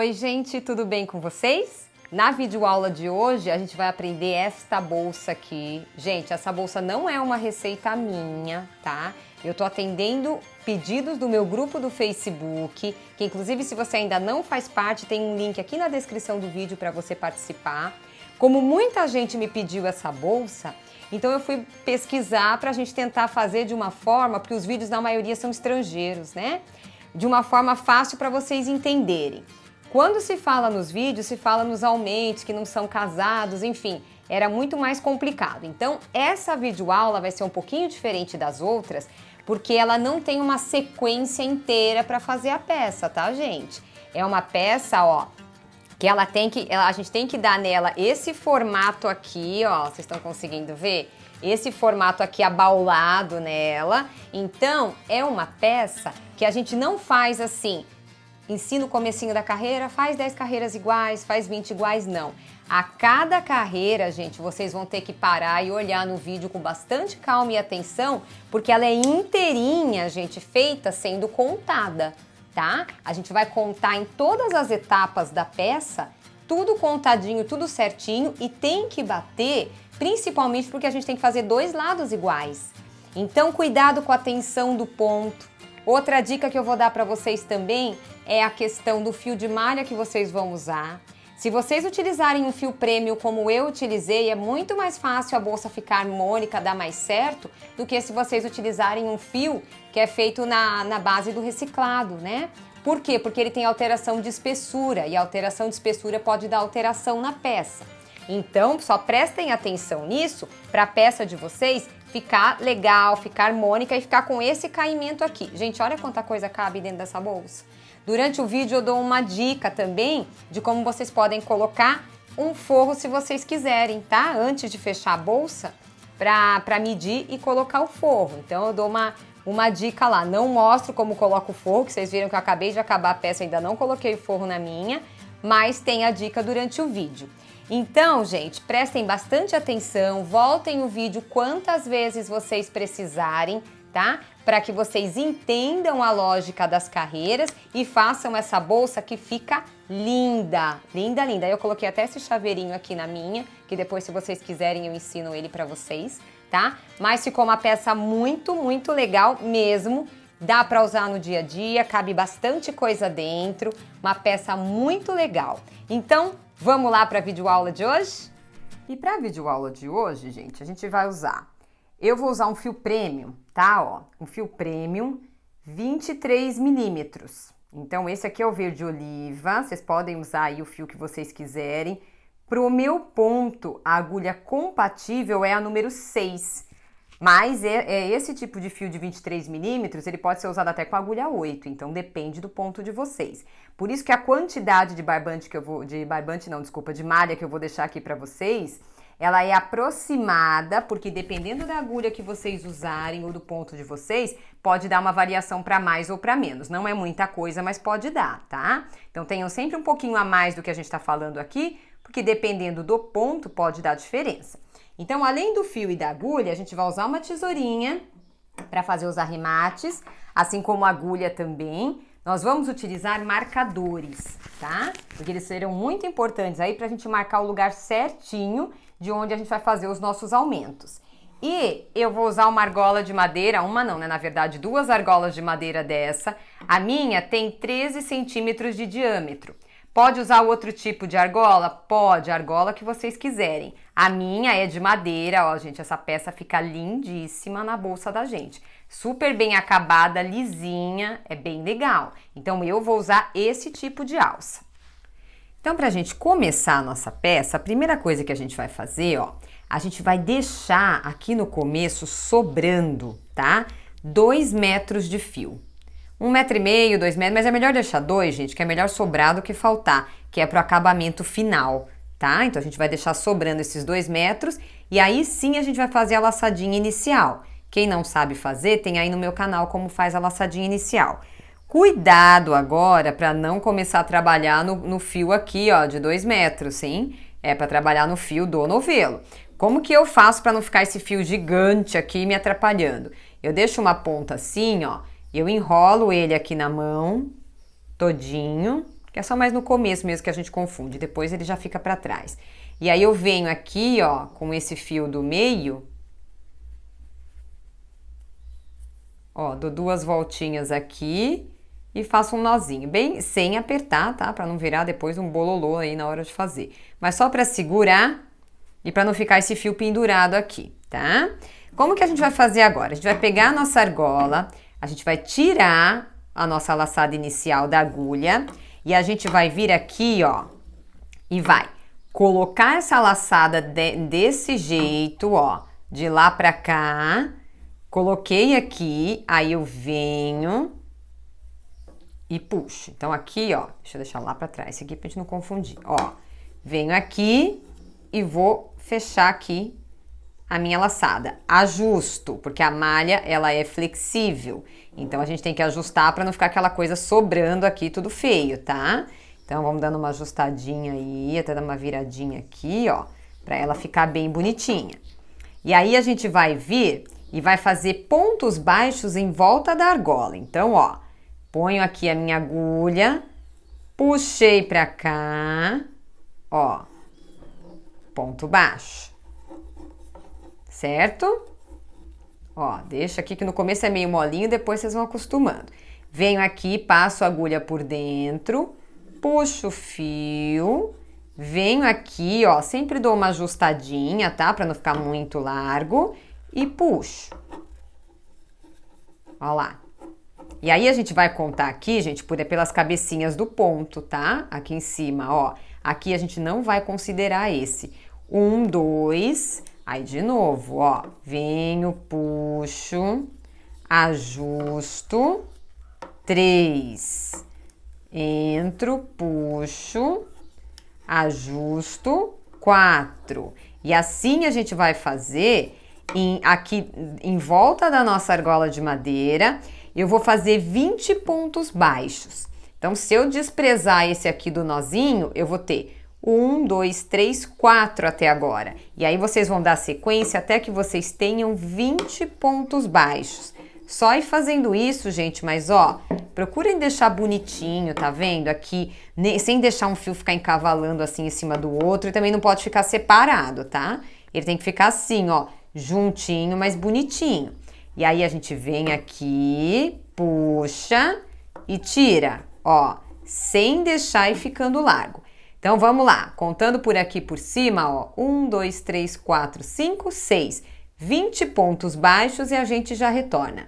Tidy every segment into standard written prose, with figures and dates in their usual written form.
Oi gente, tudo bem com vocês? Na videoaula de hoje a gente vai aprender esta bolsa aqui. Gente, essa bolsa não é uma receita minha, tá? Eu tô atendendo pedidos do meu grupo do Facebook, que inclusive se você ainda não faz parte, tem um link aqui na descrição do vídeo para você participar. Como muita gente me pediu essa bolsa, então eu fui pesquisar para a gente tentar fazer de uma forma, porque os vídeos na maioria são estrangeiros, né? De uma forma fácil para vocês entenderem. Quando se fala nos vídeos, se fala nos aumentos, que não são casados, enfim, era muito mais complicado. Então, essa videoaula vai ser um pouquinho diferente das outras, porque ela não tem uma sequência inteira para fazer a peça, tá, gente? É uma peça, ó, que a gente tem que dar nela esse formato aqui, ó, vocês estão conseguindo ver? Esse formato aqui abaulado nela. Então, é uma peça que a gente não faz assim, ensina o comecinho da carreira, faz 10 carreiras iguais, faz 20 iguais, não. A cada carreira, gente, vocês vão ter que parar e olhar no vídeo com bastante calma e atenção, porque ela é inteirinha, gente, feita sendo contada, tá? A gente vai contar em todas as etapas da peça, tudo contadinho, tudo certinho, e tem que bater, principalmente porque a gente tem que fazer dois lados iguais. Então, cuidado com a tensão do ponto. Outra dica que eu vou dar para vocês também é a questão do fio de malha que vocês vão usar. Se vocês utilizarem um fio prêmio como eu utilizei, é muito mais fácil a bolsa ficar harmônica, dar mais certo, do que se vocês utilizarem um fio que é feito na base do reciclado, né? Por quê? Porque ele tem alteração de espessura, e a alteração de espessura pode dar alteração na peça. Então, só prestem atenção nisso para a peça de vocês ficar legal, ficar harmônica e ficar com esse caimento aqui. Gente, olha quanta coisa cabe dentro dessa bolsa. Durante o vídeo eu dou uma dica também de como vocês podem colocar um forro se vocês quiserem, tá? Antes de fechar a bolsa, para medir e colocar o forro. Então eu dou uma dica lá. Não mostro como coloco o forro, que vocês viram que eu acabei de acabar a peça, ainda não coloquei o forro na minha, mas tem a dica durante o vídeo. Então, gente, prestem bastante atenção, voltem o vídeo quantas vezes vocês precisarem, tá? Para que vocês entendam a lógica das carreiras e façam essa bolsa que fica linda, linda, linda. Eu coloquei até esse chaveirinho aqui na minha, que depois, se vocês quiserem, eu ensino ele para vocês, tá? Mas ficou uma peça muito, muito legal mesmo. Dá para usar no dia a dia, cabe bastante coisa dentro, uma peça muito legal. Então, vamos lá para a videoaula de hoje? E para a videoaula de hoje, gente, a gente vai usar... Eu vou usar um fio premium, tá? Ó, um fio premium 23 milímetros. Então, esse aqui é o verde oliva, vocês podem usar aí o fio que vocês quiserem. Pro meu ponto, a agulha compatível é a número 6. Mas esse tipo de fio de 23 milímetros, ele pode ser usado até com a agulha 8, então depende do ponto de vocês. Por isso que a quantidade de barbante de malha que eu vou deixar aqui para vocês, ela é aproximada, porque dependendo da agulha que vocês usarem ou do ponto de vocês, pode dar uma variação para mais ou para menos. Não é muita coisa, mas pode dar, tá? Então tenham sempre um pouquinho a mais do que a gente está falando aqui, porque dependendo do ponto pode dar diferença. Então, além do fio e da agulha, a gente vai usar uma tesourinha para fazer os arremates, assim como a agulha também. Nós vamos utilizar marcadores, tá? Porque eles serão muito importantes aí para a gente marcar o lugar certinho de onde a gente vai fazer os nossos aumentos. E eu vou usar uma argola de madeira, uma não, né? Na verdade, duas argolas de madeira dessa. A minha tem 13 centímetros de diâmetro. Pode usar outro tipo de argola? Pode, a argola que vocês quiserem. A minha é de madeira, ó, gente, essa peça fica lindíssima na bolsa da gente. Super bem acabada, lisinha, é bem legal. Então, eu vou usar esse tipo de alça. Então, pra gente começar a nossa peça, a primeira coisa que a gente vai fazer, ó, a gente vai deixar aqui no começo sobrando, tá? 2 metros de fio. 1,5 metro, 2 metros, mas é melhor deixar 2, gente, que é melhor sobrar do que faltar, que é pro acabamento final, tá? Então, a gente vai deixar sobrando esses 2 metros e aí sim a gente vai fazer a laçadinha inicial. Quem não sabe fazer, tem aí no meu canal como faz a laçadinha inicial. Cuidado agora para não começar a trabalhar no fio aqui, ó, de 2 metros, sim? É para trabalhar no fio do novelo. Como que eu faço para não ficar esse fio gigante aqui me atrapalhando? Eu deixo uma ponta assim, ó, eu enrolo ele aqui na mão, todinho, que é só mais no começo mesmo que a gente confunde, depois ele já fica para trás. E aí eu venho aqui, ó, com esse fio do meio, ó, dou 2 voltinhas aqui e faço um nozinho, bem sem apertar, tá? Para não virar depois um bololô aí na hora de fazer. Mas só para segurar e para não ficar esse fio pendurado aqui, tá? Como que a gente vai fazer agora? A gente vai pegar a nossa argola, a gente vai tirar a nossa laçada inicial da agulha e a gente vai vir aqui, ó, e vai colocar essa laçada desse jeito, ó, de lá pra cá. Coloquei aqui, aí eu venho e puxo. Então aqui, ó, deixa eu deixar lá pra trás, aqui pra gente não confundir. Ó, venho aqui e vou fechar aqui a minha laçada. Ajusto, porque a malha, ela é flexível. Então, a gente tem que ajustar para não ficar aquela coisa sobrando aqui, tudo feio, tá? Então, vamos dando uma ajustadinha aí, até dar uma viradinha aqui, ó, para ela ficar bem bonitinha. E aí, a gente vai vir e vai fazer pontos baixos em volta da argola. Então, ó, ponho aqui a minha agulha, puxei para cá, ó, ponto baixo. Certo? Ó, deixa aqui que no começo é meio molinho, depois vocês vão acostumando. Venho aqui, passo a agulha por dentro, puxo o fio, venho aqui, ó, sempre dou uma ajustadinha, tá? Pra não ficar muito largo e puxo. Ó lá. E aí a gente vai contar aqui, gente, pelas cabecinhas do ponto, tá? Aqui em cima, ó. Aqui a gente não vai considerar esse. 1, 2... Aí, de novo, ó, venho, puxo, ajusto, 3, entro, puxo, ajusto, 4. E assim a gente vai fazer aqui em volta da nossa argola de madeira, eu vou fazer 20 pontos baixos. Então, se eu desprezar esse aqui do nozinho, eu vou ter 1, 2, 3, 4 até agora. E aí vocês vão dar sequência até que vocês tenham 20 pontos baixos. Só ir fazendo isso, gente, mas ó, procurem deixar bonitinho, tá vendo? Aqui, sem deixar um fio ficar encavalando assim em cima do outro, e também não pode ficar separado, tá? Ele tem que ficar assim, ó, juntinho, mas bonitinho. E aí a gente vem aqui, puxa e tira, ó, sem deixar ir ficando largo. Então, vamos lá, contando por aqui por cima, ó, 1, 2, 3, 4, 5, 6, 20 pontos baixos e a gente já retorna.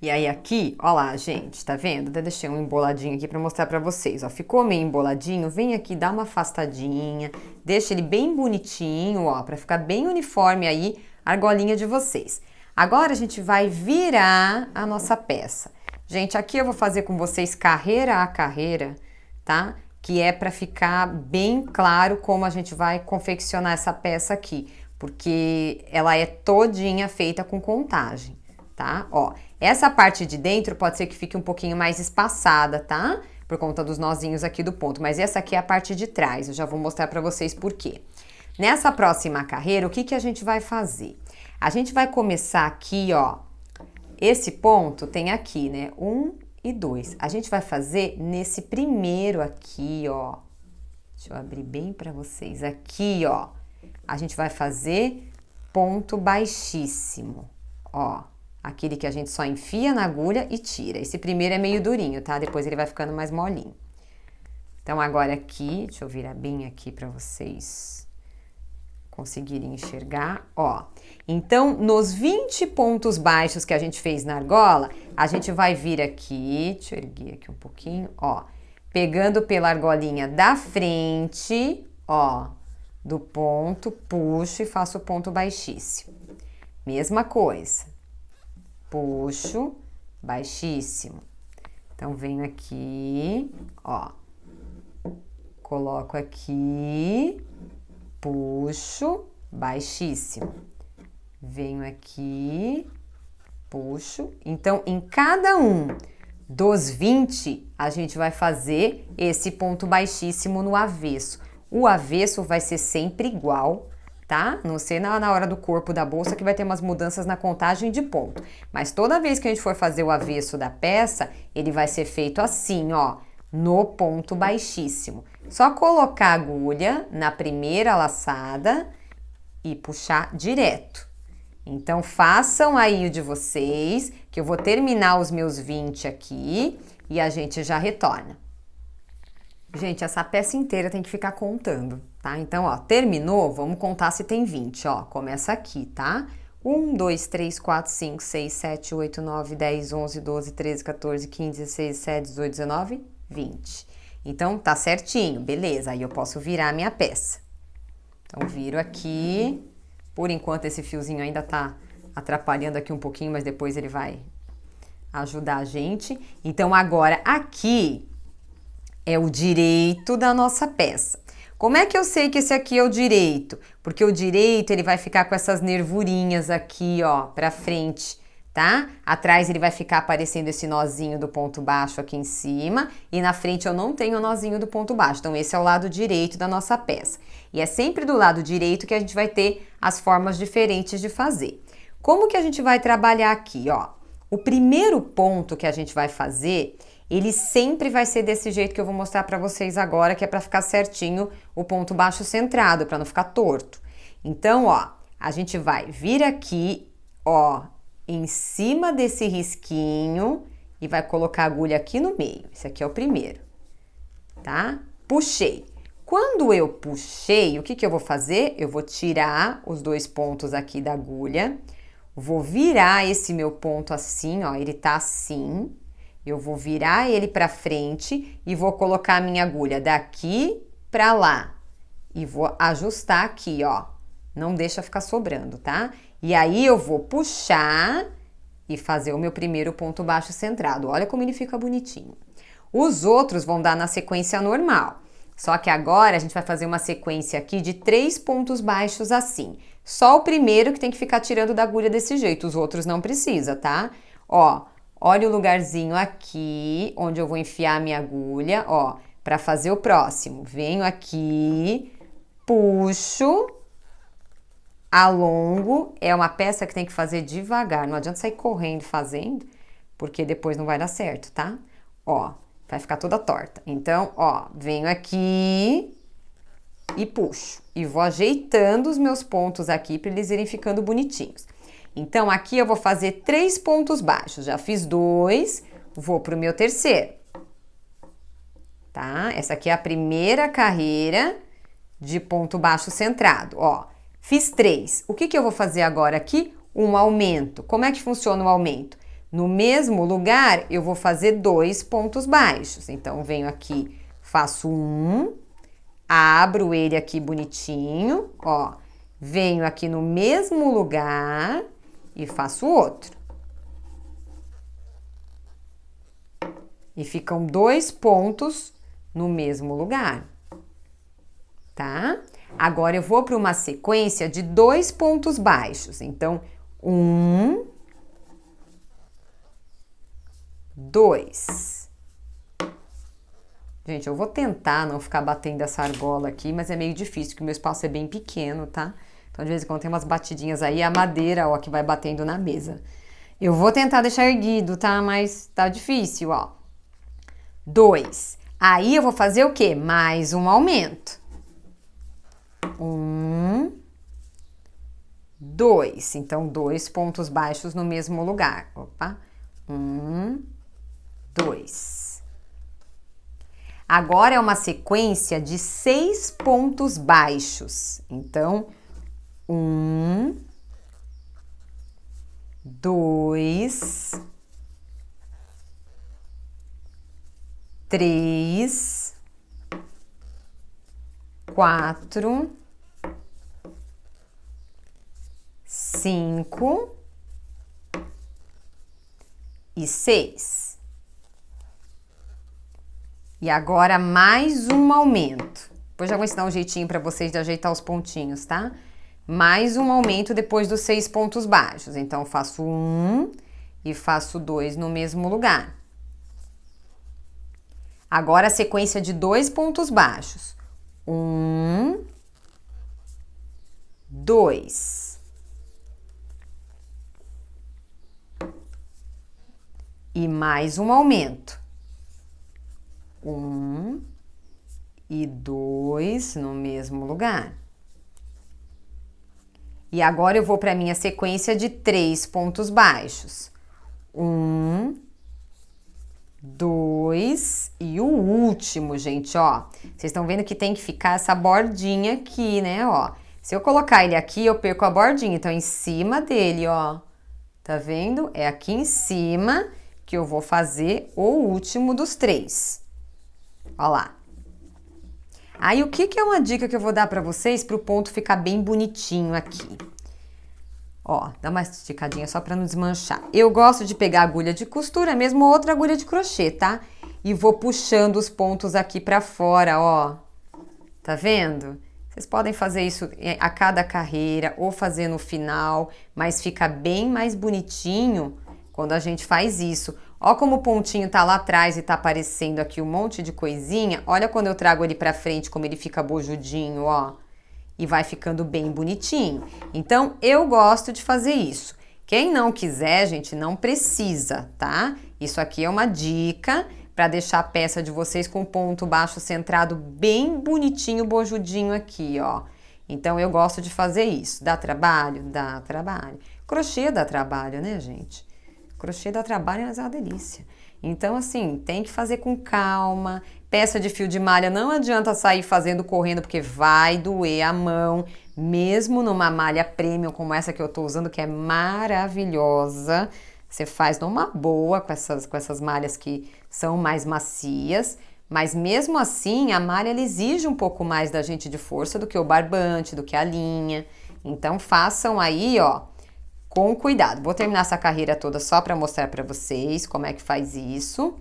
E aí aqui, ó lá, gente, tá vendo? Até deixei um emboladinho aqui pra mostrar pra vocês, ó, ficou meio emboladinho, vem aqui, dá uma afastadinha, deixa ele bem bonitinho, ó, pra ficar bem uniforme aí a argolinha de vocês. Agora a gente vai virar a nossa peça. Gente, aqui eu vou fazer com vocês carreira a carreira, tá? Que é para ficar bem claro como a gente vai confeccionar essa peça aqui, porque ela é todinha feita com contagem, tá? Ó, essa parte de dentro pode ser que fique um pouquinho mais espaçada, tá? Por conta dos nozinhos aqui do ponto, mas essa aqui é a parte de trás, eu já vou mostrar para vocês por quê. Nessa próxima carreira, o que que a gente vai fazer? A gente vai começar aqui, ó, esse ponto tem aqui, né, 1 e 2. A gente vai fazer nesse primeiro aqui, ó. Deixa eu abrir bem para vocês. Aqui, ó. A gente vai fazer ponto baixíssimo, ó. Aquele que a gente só enfia na agulha e tira. Esse primeiro é meio durinho, tá? Depois ele vai ficando mais molinho. Então, agora aqui, deixa eu virar bem aqui para vocês conseguirem enxergar, ó. Então, nos 20 pontos baixos que a gente fez na argola, a gente vai vir aqui, deixa eu erguer aqui um pouquinho, ó, pegando pela argolinha da frente, ó, do ponto, puxo e faço o ponto baixíssimo. Mesma coisa, puxo, baixíssimo. Então, venho aqui, ó, coloco aqui, puxo, baixíssimo. Venho aqui, puxo. Então, em cada um dos 20, a gente vai fazer esse ponto baixíssimo no avesso. O avesso vai ser sempre igual, tá? Não sei na hora do corpo da bolsa que vai ter umas mudanças na contagem de ponto. Mas toda vez que a gente for fazer o avesso da peça, ele vai ser feito assim, ó. no ponto baixíssimo. Só colocar a agulha na primeira laçada e puxar direto. Então, façam aí o de vocês, que eu vou terminar os meus 20 aqui e a gente já retorna. Gente, essa peça inteira tem que ficar contando, tá? Então, ó, terminou, vamos contar se tem 20, ó. Começa aqui, tá? 1, 2, 3, 4, 5, 6, 7, 8, 9, 10, 11, 12, 13, 14, 15, 16, 17, 18, 19, 20. Então, tá certinho, beleza. Aí eu posso virar a minha peça. Então, viro aqui. Por enquanto, esse fiozinho ainda tá atrapalhando aqui um pouquinho, mas depois ele vai ajudar a gente. Então, agora, aqui é o direito da nossa peça. Como é que eu sei que esse aqui é o direito? Porque o direito, ele vai ficar com essas nervurinhas aqui, ó, pra frente, tá? Atrás ele vai ficar aparecendo esse nozinho do ponto baixo aqui em cima e na frente eu não tenho o nozinho do ponto baixo. Então, esse é o lado direito da nossa peça. E é sempre do lado direito que a gente vai ter as formas diferentes de fazer. Como que a gente vai trabalhar aqui, ó? O primeiro ponto que a gente vai fazer, ele sempre vai ser desse jeito que eu vou mostrar pra vocês agora, que é pra ficar certinho o ponto baixo centrado, pra não ficar torto. Então, ó, a gente vai vir aqui, ó, em cima desse risquinho e vai colocar a agulha aqui no meio. Esse aqui é o primeiro, tá? Puxei. Quando eu puxei, o que que eu vou fazer? Eu vou tirar os dois pontos aqui da agulha, vou virar esse meu ponto assim, ó, ele tá assim. Eu vou virar ele pra frente e vou colocar a minha agulha daqui pra lá. E vou ajustar aqui, ó. Não deixa ficar sobrando, tá? E aí eu vou puxar e fazer o meu primeiro ponto baixo centrado. Olha como ele fica bonitinho. Os outros vão dar na sequência normal. Só que agora a gente vai fazer uma sequência aqui de 3 pontos baixos assim. Só o primeiro que tem que ficar tirando da agulha desse jeito, os outros não precisa, tá? Ó, olha o lugarzinho aqui, onde eu vou enfiar a minha agulha, ó, para fazer o próximo. Venho aqui, puxo, alongo. É uma peça que tem que fazer devagar, não adianta sair correndo fazendo, porque depois não vai dar certo, tá? Ó, vai ficar toda torta. Então, ó, venho aqui e puxo. E vou ajeitando os meus pontos aqui para eles irem ficando bonitinhos. Então, aqui eu vou fazer 3 pontos baixos. Já fiz 2, vou pro meu terceiro. Tá? Essa aqui é a primeira carreira de ponto baixo centrado, ó. Fiz 3. O que que eu vou fazer agora aqui? Um aumento. Como é que funciona o aumento? No mesmo lugar, eu vou fazer 2 pontos baixos. Então, venho aqui, faço 1, abro ele aqui bonitinho, ó. Venho aqui no mesmo lugar e faço outro. E ficam 2 pontos no mesmo lugar, tá? Agora eu vou para uma sequência de 2 pontos baixos. Então, 1, 2. Gente, eu vou tentar não ficar batendo essa argola aqui, mas é meio difícil, porque o meu espaço é bem pequeno, tá? Então, de vez em quando tem umas batidinhas aí, a madeira, ó, que vai batendo na mesa. Eu vou tentar deixar erguido, tá? Mas tá difícil, ó. 2. Aí eu vou fazer o quê? Mais um aumento. 1, 2. Então, 2 pontos baixos no mesmo lugar. Opa. 1, 2. Agora é uma sequência de 6 pontos baixos. Então, 1, 2, 3, 4, 5 e 6. E agora mais um aumento. Depois já vou ensinar um jeitinho para vocês de ajeitar os pontinhos, tá? Mais um aumento depois dos 6 pontos baixos. Então, eu faço 1 e faço 2 no mesmo lugar. Agora, a sequência de 2 pontos baixos. 1, 2. E mais um aumento. 1 e 2 no mesmo lugar. E agora eu vou para a minha sequência de 3 pontos baixos. 1, 2 e o último, gente, ó. Vocês estão vendo que tem que ficar essa bordinha aqui, né, ó. Se eu colocar ele aqui, eu perco a bordinha. Então, em cima dele, ó. Tá vendo? É aqui em cima que eu vou fazer o último dos 3. Ó lá. Aí, o que é uma dica que eu vou dar pra vocês pro ponto ficar bem bonitinho aqui? Ó, dá uma esticadinha só pra não desmanchar. Eu gosto de pegar a agulha de costura, mesmo outra agulha de crochê, tá? E vou puxando os pontos aqui pra fora, ó. Tá vendo? Vocês podem fazer isso a cada carreira ou fazer no final, mas fica bem mais bonitinho quando a gente faz isso. Ó como o pontinho tá lá atrás e tá aparecendo aqui um monte de coisinha. Olha quando eu trago ele pra frente, como ele fica bojudinho, ó. E vai ficando bem bonitinho. Então, eu gosto de fazer isso. Quem não quiser, gente, não precisa, tá? Isso aqui é uma dica para deixar a peça de vocês com o ponto baixo centrado bem bonitinho, bojudinho aqui, ó. Então, eu gosto de fazer isso. Dá trabalho? Dá trabalho. Crochê dá trabalho, né, gente? Crochê dá trabalho, mas é uma delícia. Então, assim, tem que fazer com calma. Peça de fio de malha não adianta sair fazendo correndo, porque vai doer a mão, mesmo numa malha premium como essa que eu tô usando, que é maravilhosa. Você faz numa boa com essas malhas que são mais macias, mas mesmo assim a malha ela exige um pouco mais da gente de força do que o barbante, do que a linha. Então façam aí, ó, com cuidado. Vou terminar essa carreira toda só para mostrar para vocês como é que faz isso.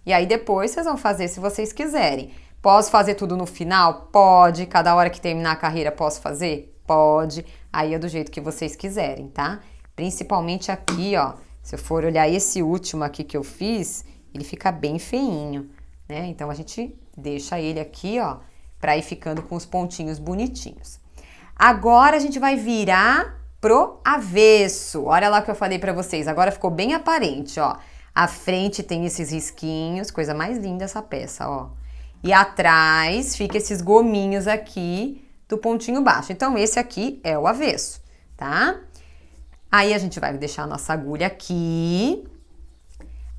E aí depois vocês vão fazer se vocês quiserem. Posso fazer tudo no final? Pode. Cada hora que terminar a carreira posso fazer? Pode. Aí é do jeito que vocês quiserem, tá? Principalmente aqui, ó. Se eu for olhar esse último aqui que eu fiz, ele fica bem feinho, né? Então a gente deixa ele aqui, ó, pra ir ficando com os pontinhos bonitinhos. Agora a gente vai virar pro avesso. Olha lá o que eu falei pra vocês. Agora ficou bem aparente, ó. A frente tem esses risquinhos, coisa mais linda essa peça, ó. E atrás fica esses gominhos aqui do pontinho baixo. Então, esse aqui é o avesso, tá? Aí, a gente vai deixar a nossa agulha aqui.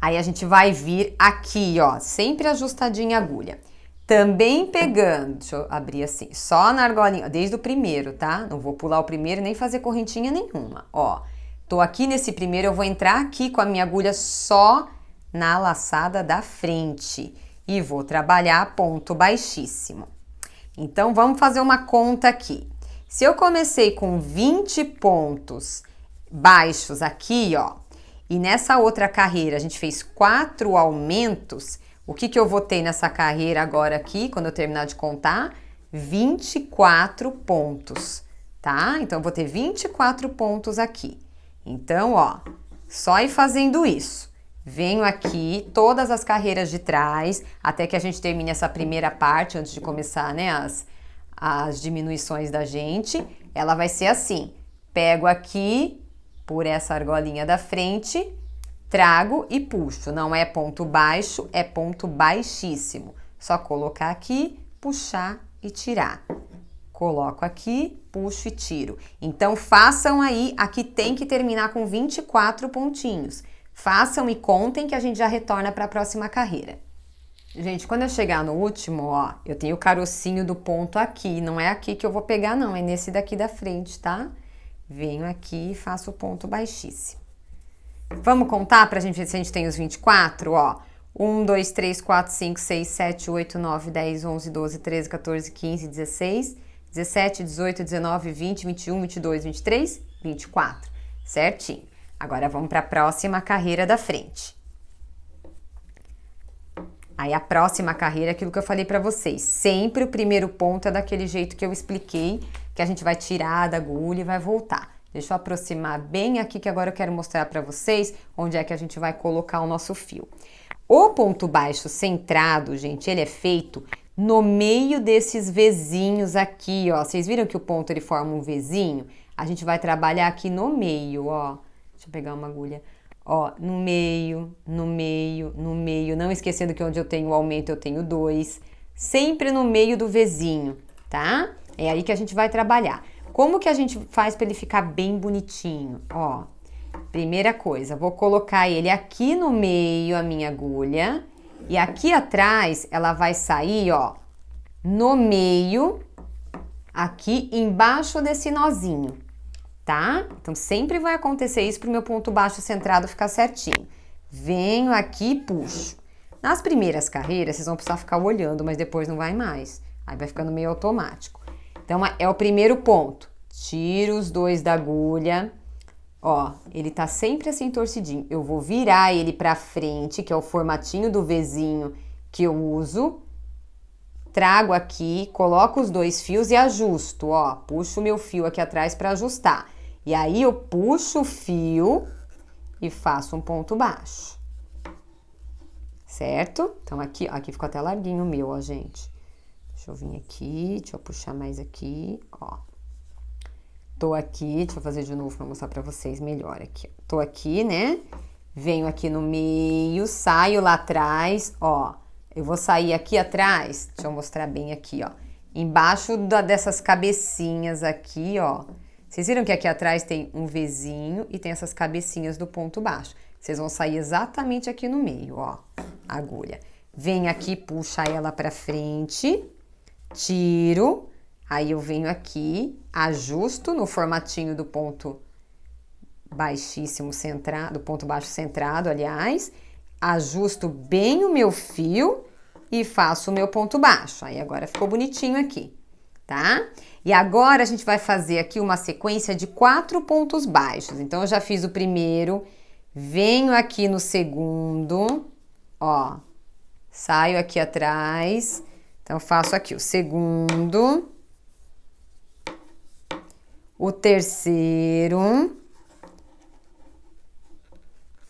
Aí, a gente vai vir aqui, ó, sempre ajustadinha a agulha. Também pegando, deixa eu abrir assim, só na argolinha, desde o primeiro, tá? Não vou pular o primeiro nem fazer correntinha nenhuma, ó. Tô aqui nesse primeiro, eu vou entrar aqui com a minha agulha só na laçada da frente e vou trabalhar ponto baixíssimo. Então, vamos fazer uma conta aqui. Se eu comecei com 20 pontos baixos aqui, ó, e nessa outra carreira a gente fez 4 aumentos, o que eu vou ter nessa carreira agora aqui, quando eu terminar de contar? 24 pontos, tá? Então, eu vou ter 24 pontos aqui. Então, ó, só ir fazendo isso. Venho aqui, todas as carreiras de trás, até que a gente termine essa primeira parte, antes de começar, né, as diminuições da gente. Ela vai ser assim, pego aqui, por essa argolinha da frente, trago e puxo. Não é ponto baixo, é ponto baixíssimo. Só colocar aqui, puxar e tirar. Coloco aqui, puxo e tiro. Então, façam aí, aqui tem que terminar com 24 pontinhos. Façam e contem que a gente já retorna para a próxima carreira. Gente, quando eu chegar no último, ó, eu tenho o carocinho do ponto aqui. Não é aqui que eu vou pegar, não. É nesse daqui da frente, tá? Venho aqui e faço o ponto baixíssimo. Vamos contar pra gente ver se a gente tem os 24, ó. 1, 2, 3, 4, 5, 6, 7, 8, 9, 10, 11, 12, 13, 14, 15, 16... 17, 18, 19, 20, 21, 22, 23, 24. Certinho. Agora vamos para a próxima carreira da frente. Aí a próxima carreira é aquilo que eu falei para vocês. Sempre o primeiro ponto é daquele jeito que eu expliquei, que a gente vai tirar da agulha e vai voltar. Deixa eu aproximar bem aqui que agora eu quero mostrar para vocês onde é que a gente vai colocar o nosso fio. O ponto baixo centrado, gente, ele é feito no meio desses Vzinhos aqui, ó. Vocês viram que o ponto ele forma um Vzinho? A gente vai trabalhar aqui no meio, ó. Deixa eu pegar uma agulha. Ó, no meio, meio, não esquecendo que onde eu tenho o aumento eu tenho 2, sempre no meio do Vzinho, tá? É aí que a gente vai trabalhar. Como que a gente faz para ele ficar bem bonitinho? Ó, primeira coisa, vou colocar ele aqui no meio, a minha agulha, e aqui atrás ela vai sair, ó, no meio, aqui embaixo desse nozinho, tá? Então sempre vai acontecer isso para o meu ponto baixo centrado ficar certinho. Venho aqui e puxo. Nas primeiras carreiras vocês vão precisar ficar olhando, mas depois não vai mais. Aí vai ficando meio automático. Então é o primeiro ponto. Tiro os 2 da agulha. Ó, ele tá sempre assim torcidinho. Eu vou virar ele pra frente, que é o formatinho do Vzinho que eu uso. Trago aqui, coloco os 2 fios e ajusto, ó. Puxo o meu fio aqui atrás para ajustar. E aí eu puxo o fio e faço um ponto baixo. Certo? Então aqui, ó, aqui ficou até larguinho o meu, ó, gente. Deixa eu vir aqui, deixa eu puxar mais aqui, ó. Tô aqui, deixa eu fazer de novo para mostrar para vocês melhor aqui. Tô aqui, né? Venho aqui no meio, saio lá atrás, ó. Eu vou sair aqui atrás, deixa eu mostrar bem aqui, ó. Embaixo dessas cabecinhas aqui, ó. Vocês viram que aqui atrás tem um Vzinho e tem essas cabecinhas do ponto baixo. Vocês vão sair exatamente aqui no meio, ó, a agulha. Vem aqui, puxa ela pra frente, tiro, aí eu venho aqui, ajusto no formatinho do ponto baixíssimo centrado, do ponto baixo centrado, aliás, ajusto bem o meu fio e faço o meu ponto baixo. Aí agora ficou bonitinho aqui, tá? E agora a gente vai fazer aqui uma sequência de 4 pontos baixos. Então eu já fiz o primeiro, venho aqui no segundo, ó, saio aqui atrás, então faço aqui o segundo, o terceiro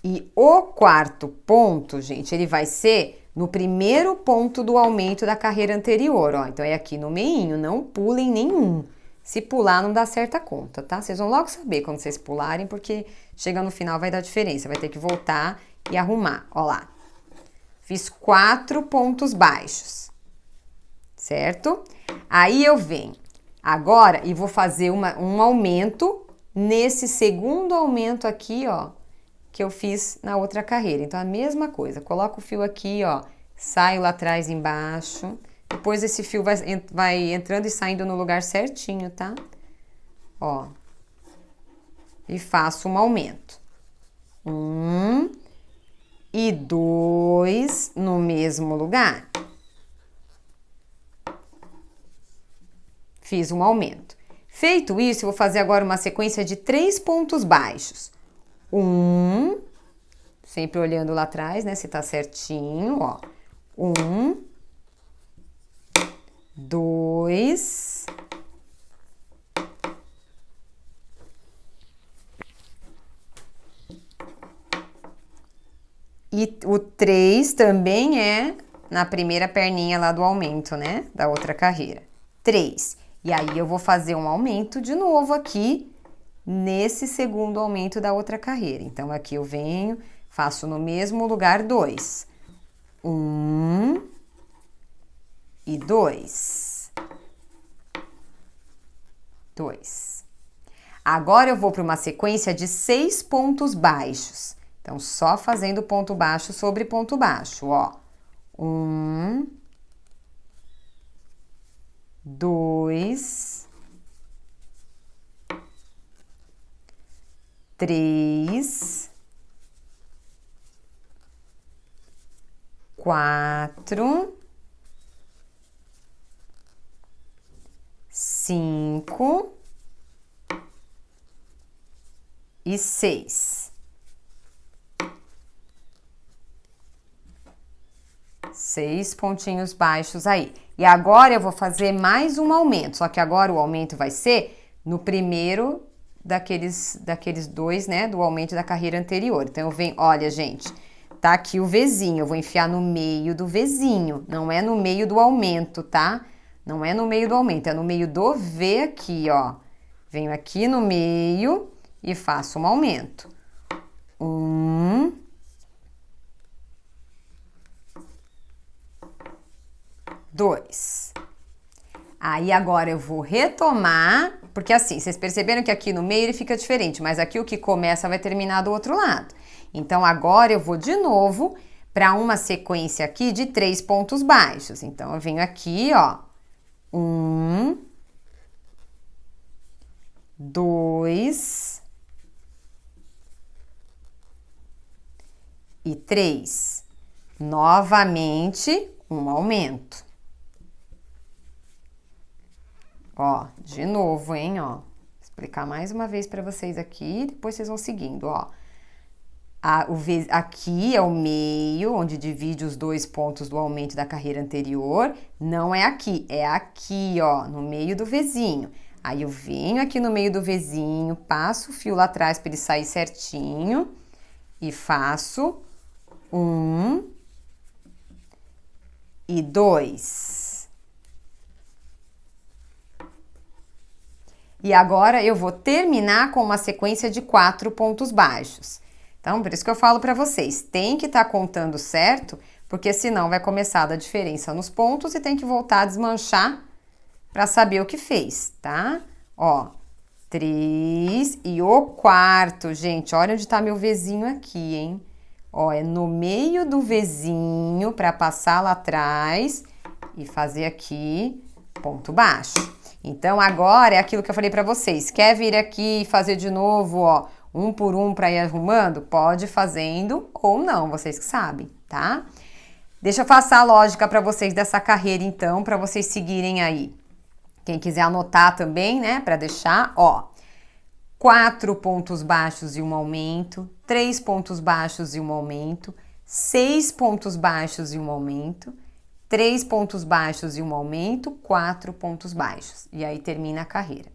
e o quarto ponto, gente, ele vai ser no primeiro ponto do aumento da carreira anterior, ó. Então é aqui no meinho, não pulem nenhum. Se pular não dá certa conta, tá? Vocês vão logo saber quando vocês pularem, porque chega no final vai dar diferença, vai ter que voltar e arrumar, ó lá. Fiz 4 pontos baixos, certo? Aí eu venho agora e vou fazer um aumento nesse segundo aumento aqui, ó, que eu fiz na outra carreira. Então, a mesma coisa. Coloco o fio aqui, ó, saio lá atrás embaixo. Depois esse fio vai entrando e saindo no lugar certinho, tá? Ó. E faço um aumento. 1 e 2 no mesmo lugar. Fiz um aumento. Feito isso, eu vou fazer agora uma sequência de 3 pontos baixos. 1, sempre olhando lá atrás, né, se tá certinho, ó. 1, 2, e o 3 também é na primeira perninha lá do aumento, né, da outra carreira. 3. E aí eu vou fazer um aumento de novo aqui, nesse segundo aumento da outra carreira. Então, aqui eu venho, faço no mesmo lugar 2. 1 e 2. 2. Agora eu vou para uma sequência de 6 pontos baixos. Então, só fazendo ponto baixo sobre ponto baixo, ó. 1, 2, 3, 4, 5 e 6. 6 pontinhos baixos aí. E agora eu vou fazer mais um aumento, só que agora o aumento vai ser no primeiro daqueles 2, né, do aumento da carreira anterior. Então eu venho, olha, gente, tá aqui o Vzinho, eu vou enfiar no meio do Vzinho, não é no meio do aumento, tá? Não é no meio do aumento, é no meio do V aqui, ó. Venho aqui no meio e faço um aumento. 1, 2. Aí agora eu vou retomar, porque assim, vocês perceberam que aqui no meio ele fica diferente, mas aqui o que começa vai terminar do outro lado. Então agora eu vou de novo para uma sequência aqui de 3 pontos baixos. Então eu venho aqui, ó, 1, 2 e 3. Novamente, um aumento. Ó, de novo, hein, ó. Vou explicar mais uma vez para vocês aqui, depois vocês vão seguindo, ó. Aqui é o meio, onde divide os 2 pontos do aumento da carreira anterior. Não é aqui, ó, no meio do Vzinho. Aí eu venho aqui no meio do Vzinho, passo o fio lá atrás para ele sair certinho e faço 1 e 2. E agora eu vou terminar com uma sequência de 4 pontos baixos. Então, por isso que eu falo para vocês, tem que estar contando certo, porque senão vai começar a dar diferença nos pontos e tem que voltar a desmanchar para saber o que fez, tá? Ó, 3 e o quarto, gente, olha onde tá meu Vzinho aqui, hein? Ó, é no meio do Vzinho para passar lá atrás e fazer aqui ponto baixo. Então, agora é aquilo que eu falei para vocês. Quer vir aqui e fazer de novo, ó, um por um para ir arrumando? Pode ir fazendo ou não, vocês que sabem, tá? Deixa eu passar a lógica para vocês dessa carreira, então, para vocês seguirem aí. Quem quiser anotar também, né, para deixar, ó, 4 pontos baixos e um aumento, 3 pontos baixos e um aumento, 6 pontos baixos e um aumento, 3 pontos baixos e um aumento, 4 pontos baixos. E aí termina a carreira.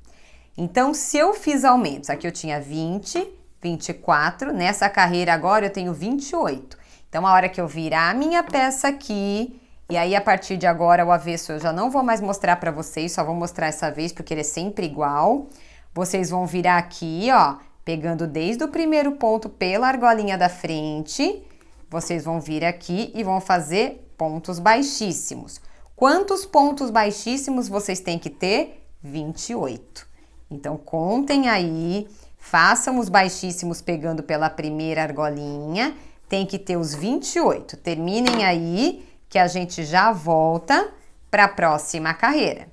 Então, se eu fiz aumentos, aqui eu tinha 20, 24, nessa carreira agora eu tenho 28. Então, a hora que eu virar a minha peça aqui, e aí a partir de agora o avesso eu já não vou mais mostrar para vocês, só vou mostrar essa vez porque ele é sempre igual. Vocês vão virar aqui, ó, pegando desde o primeiro ponto pela argolinha da frente, vocês vão vir aqui e vão fazer pontos baixíssimos. Quantos pontos baixíssimos vocês têm que ter? 28. Então, contem aí, façam os baixíssimos pegando pela primeira argolinha, tem que ter os 28. Terminem aí, que a gente já volta para a próxima carreira.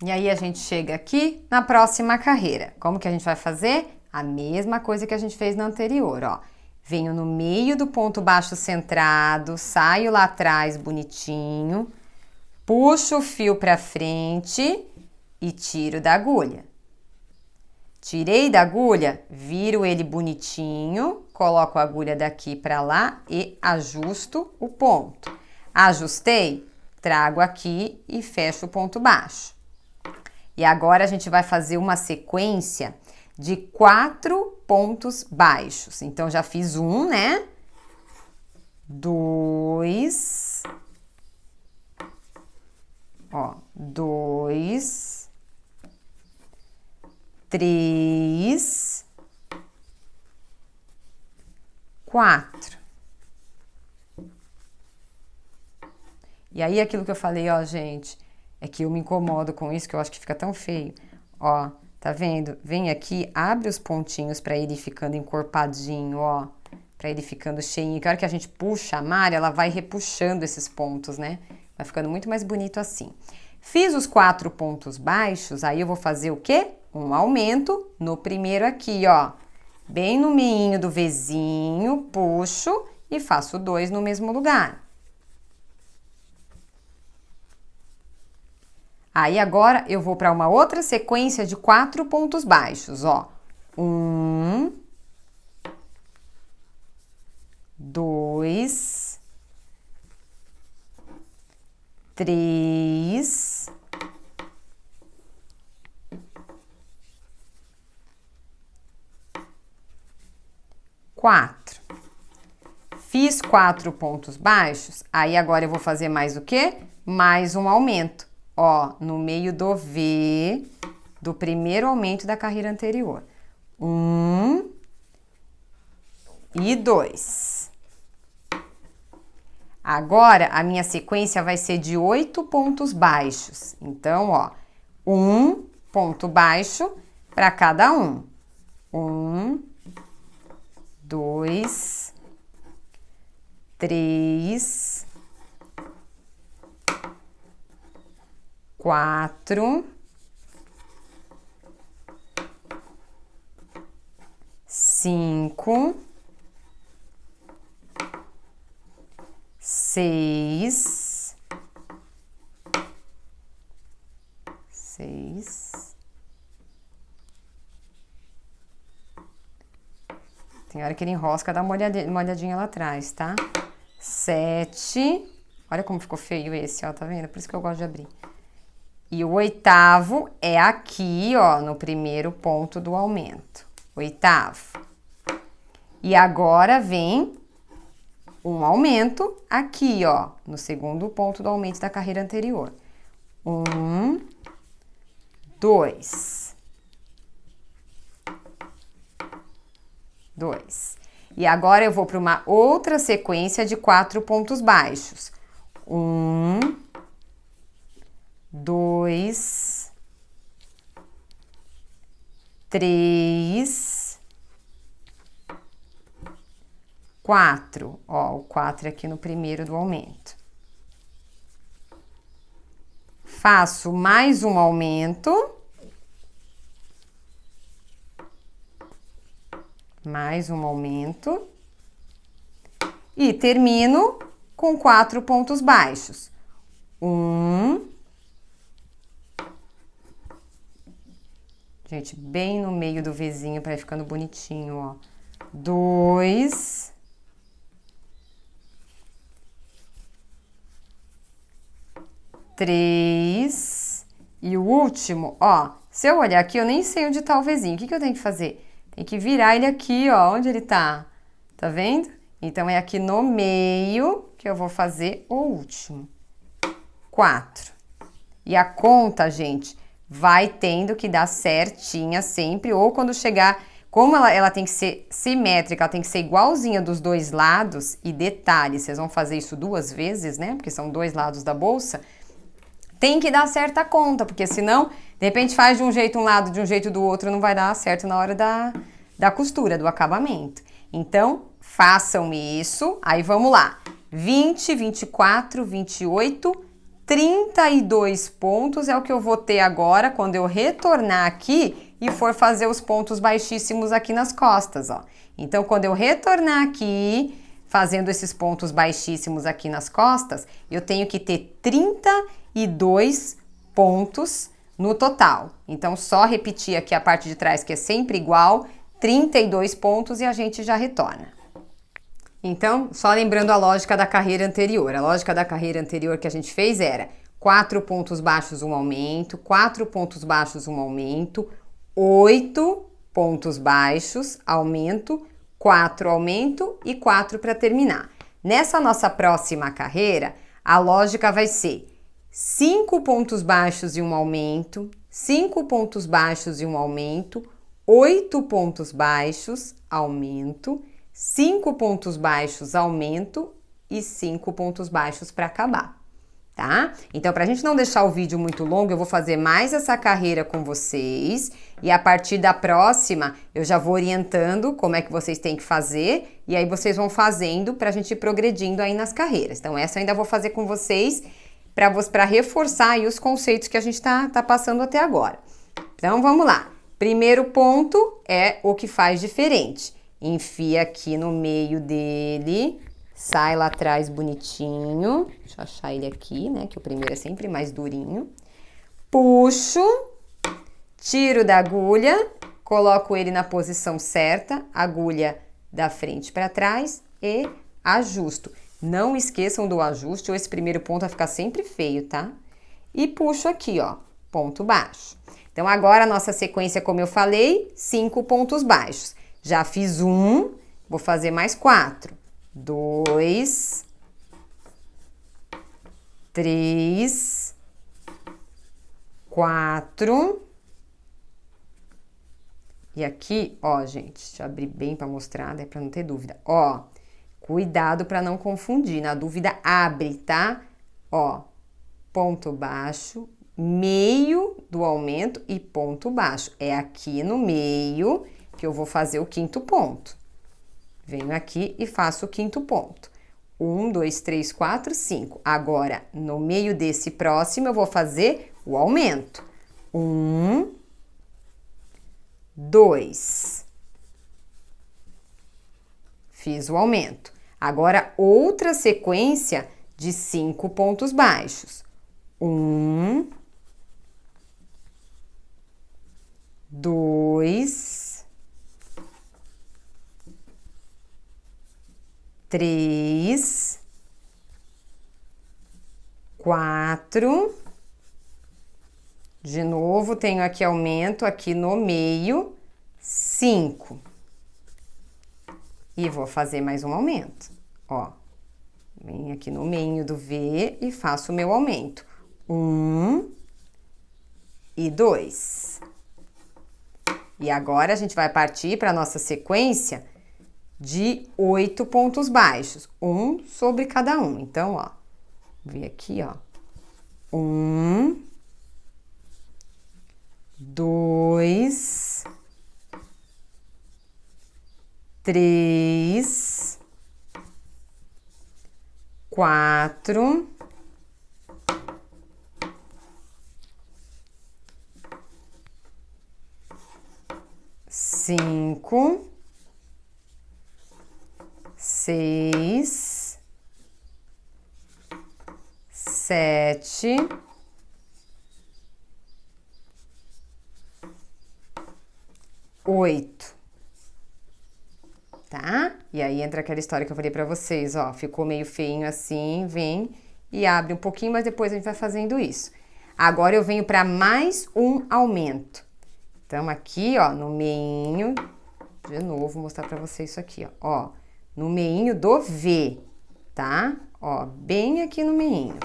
E aí, a gente chega aqui na próxima carreira. Como que a gente vai fazer? A mesma coisa que a gente fez na anterior, ó. Venho no meio do ponto baixo centrado, saio lá atrás bonitinho, puxo o fio para frente e tiro da agulha. Tirei da agulha, viro ele bonitinho, coloco a agulha daqui para lá e ajusto o ponto. Ajustei, trago aqui e fecho o ponto baixo. E agora a gente vai fazer uma sequência de 4 pontos baixos. Então, já fiz um, né? 2. Ó, 2. 3. 4. E aí, aquilo que eu falei, ó, gente, é que eu me incomodo com isso, que eu acho que fica tão feio. Ó, tá vendo? Vem aqui, abre os pontinhos pra ele ficando encorpadinho, ó. Pra ele ficando cheinho. Que a hora que a gente puxa a malha, ela vai repuxando esses pontos, né? Vai ficando muito mais bonito assim. Fiz os 4 pontos baixos, aí eu vou fazer o quê? Um aumento no primeiro aqui, ó. Bem no meinho do Vzinho, puxo e faço 2 no mesmo lugar. Aí agora eu vou para uma outra sequência de 4 pontos baixos, ó. 1, 2, 3, 4. Fiz 4 pontos baixos, aí agora eu vou fazer mais o quê? Mais um aumento. Ó, no meio do V, do primeiro aumento da carreira anterior. 1 e 2. Agora, a minha sequência vai ser de 8 pontos baixos. Então, ó, um ponto baixo para cada um. 1, 2, 3, 4, 5, 6, 6. Tem hora que ele enrosca, dá uma olhadinha lá atrás, tá? 7. Olha como ficou feio esse, ó, tá vendo? Por isso que eu gosto de abrir. E o oitavo é aqui, ó, no primeiro ponto do aumento. Oitavo. E agora vem um aumento aqui, ó, no segundo ponto do aumento da carreira anterior. 1, 2. 2. E agora eu vou para uma outra sequência de 4 pontos baixos. 1, 2, 3, 4. Ó, o 4 aqui no primeiro do aumento. Faço mais um aumento. Mais um aumento. E termino com 4 pontos baixos. 1. Gente, bem no meio do Vzinho para ir ficando bonitinho, ó. 2. 3. E o último, ó. Se eu olhar aqui, eu nem sei onde tá o Vzinho. O que eu tenho que fazer? Tem que virar ele aqui, ó. Onde ele tá? Tá vendo? Então, é aqui no meio que eu vou fazer o último. 4. E a conta, gente, vai tendo que dar certinha sempre. Ou quando chegar... Como ela tem que ser simétrica, ela tem que ser igualzinha dos dois lados. E detalhe, vocês vão fazer isso 2 vezes, né? Porque são 2 lados da bolsa. Tem que dar certa conta, porque senão, de repente faz de um jeito um lado, de um jeito do outro, não vai dar certo na hora da costura, do acabamento. Então, façam isso. Aí, vamos lá. 20, 24, 28, 32 pontos é o que eu vou ter agora quando eu retornar aqui e for fazer os pontos baixíssimos aqui nas costas, ó. Então, quando eu retornar aqui, fazendo esses pontos baixíssimos aqui nas costas, eu tenho que ter 32 pontos no total. Então, só repetir aqui a parte de trás, que é sempre igual, 32 pontos e a gente já retorna. Então, só lembrando a lógica da carreira anterior. A lógica da carreira anterior que a gente fez era 4 pontos baixos, um aumento, 4 pontos baixos, um aumento, 8 pontos baixos, aumento, 4 aumento e 4 para terminar. Nessa nossa próxima carreira, a lógica vai ser 5 pontos baixos e um aumento, 5 pontos baixos e um aumento, 8 pontos baixos, aumento, 5 pontos baixos, aumento e 5 pontos baixos para acabar, tá? Então, pra gente não deixar o vídeo muito longo, eu vou fazer mais essa carreira com vocês e a partir da próxima eu já vou orientando como é que vocês têm que fazer e aí vocês vão fazendo pra gente ir progredindo aí nas carreiras. Então, essa eu ainda vou fazer com vocês para reforçar aí os conceitos que a gente tá passando até agora. Então, vamos lá. Primeiro ponto é o que faz diferente. Enfia aqui no meio dele, sai lá atrás bonitinho. Deixa eu achar ele aqui, né? Que o primeiro é sempre mais durinho. Puxo, tiro da agulha, coloco ele na posição certa, agulha da frente para trás e ajusto. Não esqueçam do ajuste ou esse primeiro ponto vai ficar sempre feio, tá? E puxo aqui, ó, ponto baixo. Então, agora a nossa sequência, como eu falei, 5 pontos baixos. Já fiz um, vou fazer mais 4. 2, 3, 4. E aqui, ó, gente, deixa eu abrir bem para mostrar, né, para não ter dúvida. Ó, Cuidado para não confundir, na dúvida abre, tá? Ó, ponto baixo, meio do aumento e ponto baixo. É aqui no meio que eu vou fazer o quinto ponto. Venho aqui e faço o quinto ponto. 1, 2, 3, 4, 5. Agora, no meio desse próximo, eu vou fazer o aumento. 1, 2. Fiz o aumento. Agora, outra sequência de 5 pontos baixos. 1, 2, 3, 4. De novo, tenho aqui aumento aqui no meio, 5. E vou fazer mais um aumento, ó. Venho aqui no meio do V e faço o meu aumento. 1 e 2. E agora a gente vai partir para a nossa sequência de 8 pontos baixos, um sobre cada um. Então, ó, vem aqui, ó, 1, 2, 3, 4, 5, 6, 7, 8. Tá? E aí entra aquela história que eu falei pra vocês, ó, ficou meio feinho assim, vem e abre um pouquinho, mas depois a gente vai fazendo isso. Agora eu venho pra mais um aumento. Então aqui, ó, no meinho, de novo, vou mostrar pra vocês isso aqui, ó, no meinho do V, tá? Ó, bem aqui no meinho.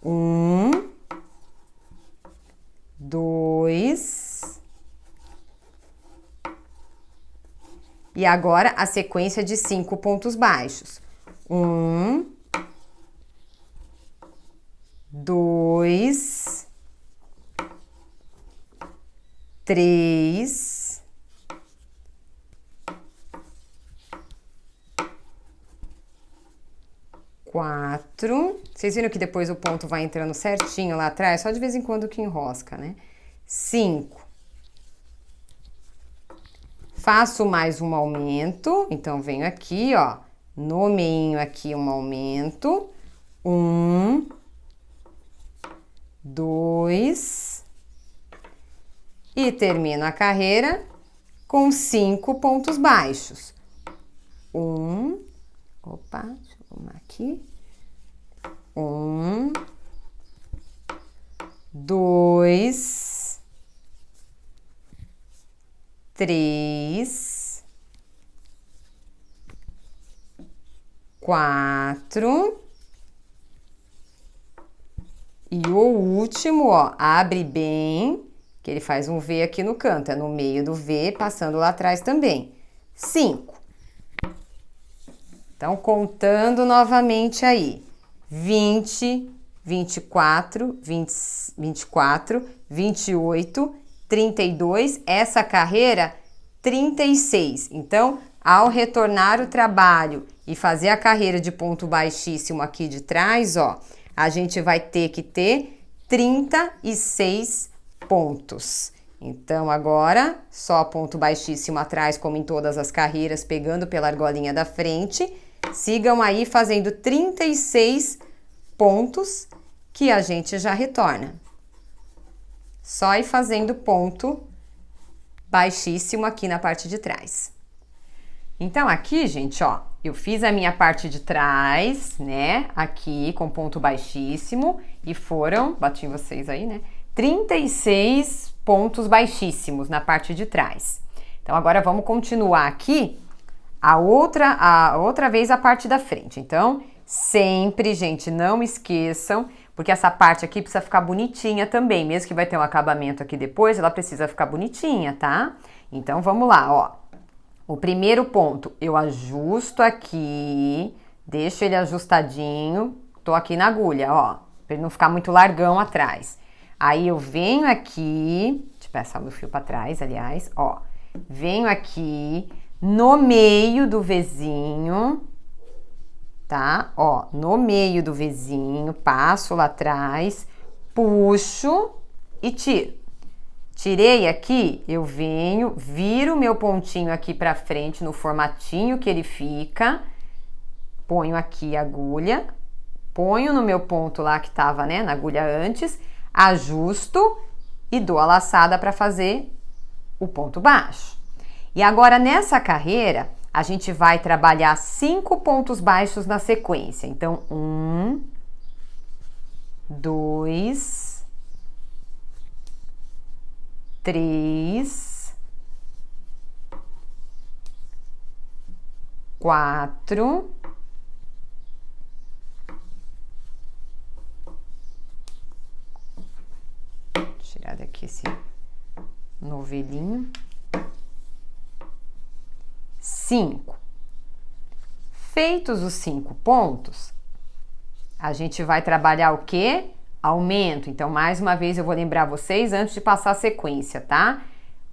1, 2... E agora a sequência de 5 pontos baixos. 1, 2, 3, 4. Vocês viram que depois o ponto vai entrando certinho lá atrás? Só de vez em quando que enrosca, né? 5. Faço mais um aumento, então venho aqui, ó, no meio aqui um aumento. 1, 2, e termino a carreira com 5 pontos baixos. 1, opa, deixa eu arrumar aqui. 1, 2, 3, 4. E o último, ó, abre bem, que ele faz um V aqui no canto, é no meio do V, passando lá atrás também. 5. Então, contando novamente aí. 20, 24, 24, 28, 32, essa carreira, 36. Então, ao retornar o trabalho e fazer a carreira de ponto baixíssimo aqui de trás, ó, a gente vai ter que ter 36 pontos. Então, agora, só ponto baixíssimo atrás, como em todas as carreiras, pegando pela argolinha da frente. Sigam aí fazendo 36 pontos que a gente já retorna. Só ir fazendo ponto baixíssimo aqui na parte de trás. Então, aqui, gente, ó, eu fiz a minha parte de trás, né, aqui com ponto baixíssimo e foram, bati em vocês aí, né, 36 pontos baixíssimos na parte de trás. Então, agora vamos continuar aqui a outra vez a parte da frente. Então, sempre, gente, não esqueçam, porque essa parte aqui precisa ficar bonitinha também, mesmo que vai ter um acabamento aqui depois, ela precisa ficar bonitinha, tá? Então, vamos lá, ó. O primeiro ponto, eu ajusto aqui, deixo ele ajustadinho, tô aqui na agulha, ó, pra ele não ficar muito largão atrás. Aí eu venho aqui, deixa eu passar meu fio pra trás, aliás, ó, venho aqui no meio do Vzinho, tá? Ó, no meio do Vzinho, passo lá atrás, puxo e tiro. Tirei aqui, eu venho, viro meu pontinho aqui pra frente no formatinho que ele fica, ponho aqui a agulha, ponho no meu ponto lá que tava, né, na agulha antes, ajusto e dou a laçada pra fazer o ponto baixo. E agora nessa carreira, a gente vai trabalhar 5 pontos baixos na sequência. Então, 1, 2, 3, 4, 'Tirar daqui esse novelinho. 5. Feitos os 5 pontos, a gente vai trabalhar o quê? Aumento. Então, mais uma vez, eu vou lembrar vocês antes de passar a sequência, tá?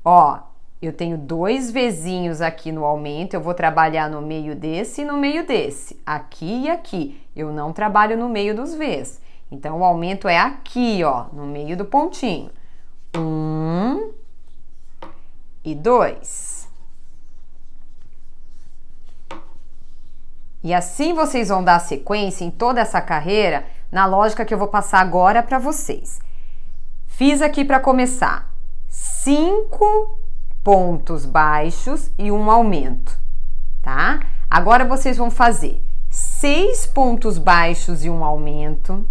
Ó, eu tenho 2 Vzinhos aqui no aumento, eu vou trabalhar no meio desse e no meio desse, aqui e aqui. Eu não trabalho no meio dos Vs. Então, o aumento é aqui, ó, no meio do pontinho. 1 e 2. E assim vocês vão dar sequência em toda essa carreira, na lógica que eu vou passar agora para vocês. Fiz aqui para começar 5 pontos baixos e um aumento, tá? Agora vocês vão fazer 6 pontos baixos e um aumento,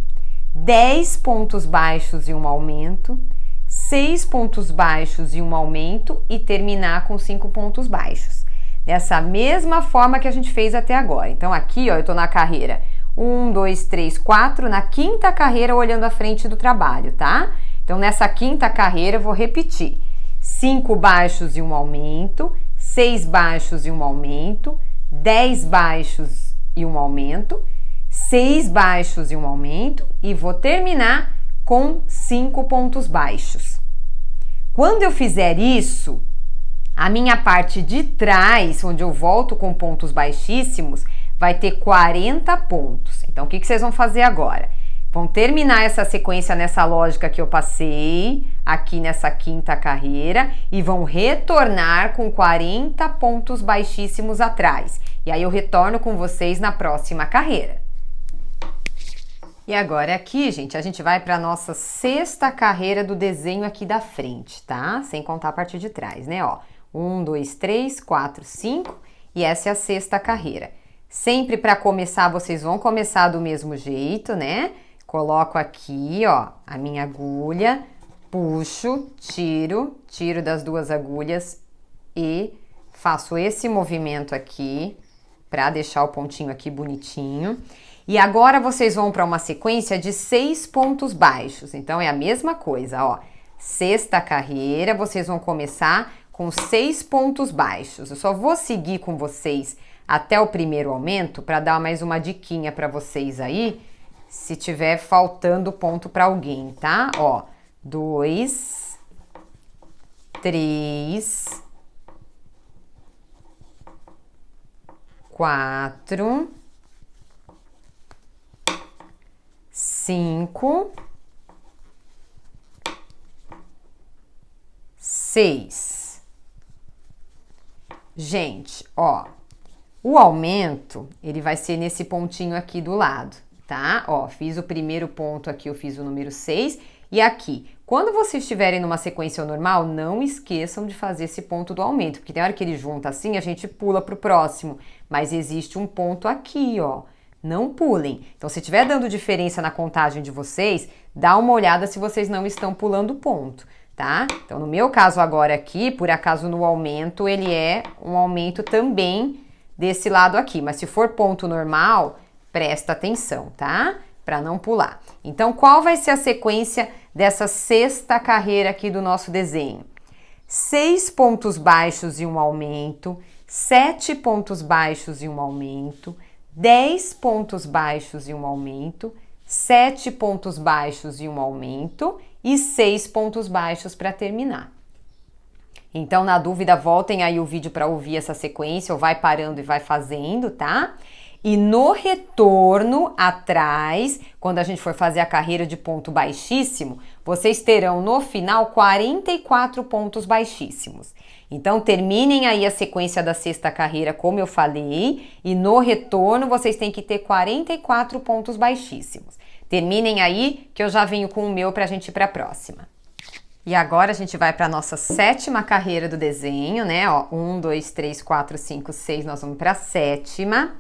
10 pontos baixos e um aumento, 6 pontos baixos e um aumento e terminar com 5 pontos baixos. Dessa mesma forma que a gente fez até agora. Então aqui, ó, eu tô na carreira 1, 2, 3, 4, na 5ª carreira olhando à frente do trabalho, tá? Então nessa 5ª carreira eu vou repetir 5 baixos e um aumento, 6 baixos e um aumento, 10 baixos e um aumento, 6 baixos e um aumento e vou terminar com 5 pontos baixos. Quando eu fizer isso, a minha parte de trás, onde eu volto com pontos baixíssimos, vai ter 40 pontos. Então, o que vocês vão fazer agora? Vão terminar essa sequência nessa lógica que eu passei, aqui nessa 5ª carreira, e vão retornar com 40 pontos baixíssimos atrás. E aí eu retorno com vocês na próxima carreira. E agora aqui, gente, a gente vai para a nossa 6ª carreira do desenho aqui da frente, tá? Sem contar a parte de trás, né? Ó, 1, 2, 3, 4, 5 e essa é a 6ª carreira. Sempre para começar, vocês vão começar do mesmo jeito, né? Coloco aqui, ó, a minha agulha, puxo, tiro das 2 agulhas e faço esse movimento aqui para deixar o pontinho aqui bonitinho. E agora vocês vão para uma sequência de 6 pontos baixos. Então é a mesma coisa, ó. 6ª carreira, vocês vão começar com 6 pontos baixos. Eu só vou seguir com vocês até o primeiro aumento para dar mais uma diquinha para vocês aí, se tiver faltando ponto para alguém, tá? Ó, 2, 3, 4, 5, 6. Gente, ó, o aumento, ele vai ser nesse pontinho aqui do lado, tá? Ó, fiz o primeiro ponto aqui, eu fiz o número 6, e aqui, quando vocês estiverem numa sequência normal, não esqueçam de fazer esse ponto do aumento, porque tem hora que ele junta assim, a gente pula pro próximo, mas existe um ponto aqui, ó, não pulem. Então, se estiver dando diferença na contagem de vocês, dá uma olhada se vocês não estão pulando ponto, tá? Então, no meu caso agora aqui, por acaso no aumento, ele é um aumento também desse lado aqui, mas se for ponto normal, presta atenção, tá? Para não pular. Então, qual vai ser a sequência dessa 6ª carreira aqui do nosso desenho? 6 pontos baixos e um aumento, 7 pontos baixos e um aumento, 10 pontos baixos e um aumento, 7 pontos baixos e um aumento e 6 pontos baixos para terminar. Então, na dúvida, voltem aí o vídeo para ouvir essa sequência, ou vai parando e vai fazendo, tá? E no retorno atrás, quando a gente for fazer a carreira de ponto baixíssimo, vocês terão no final 44 pontos baixíssimos. Então, terminem aí a sequência da sexta carreira, como eu falei, e no retorno vocês têm que ter 44 pontos baixíssimos. Terminem aí, que eu já venho com o meu para a gente ir para a próxima. E agora a gente vai para a nossa sétima carreira do desenho, né? Ó, 1, 2, 3, 4, 5, 6, nós vamos para a sétima.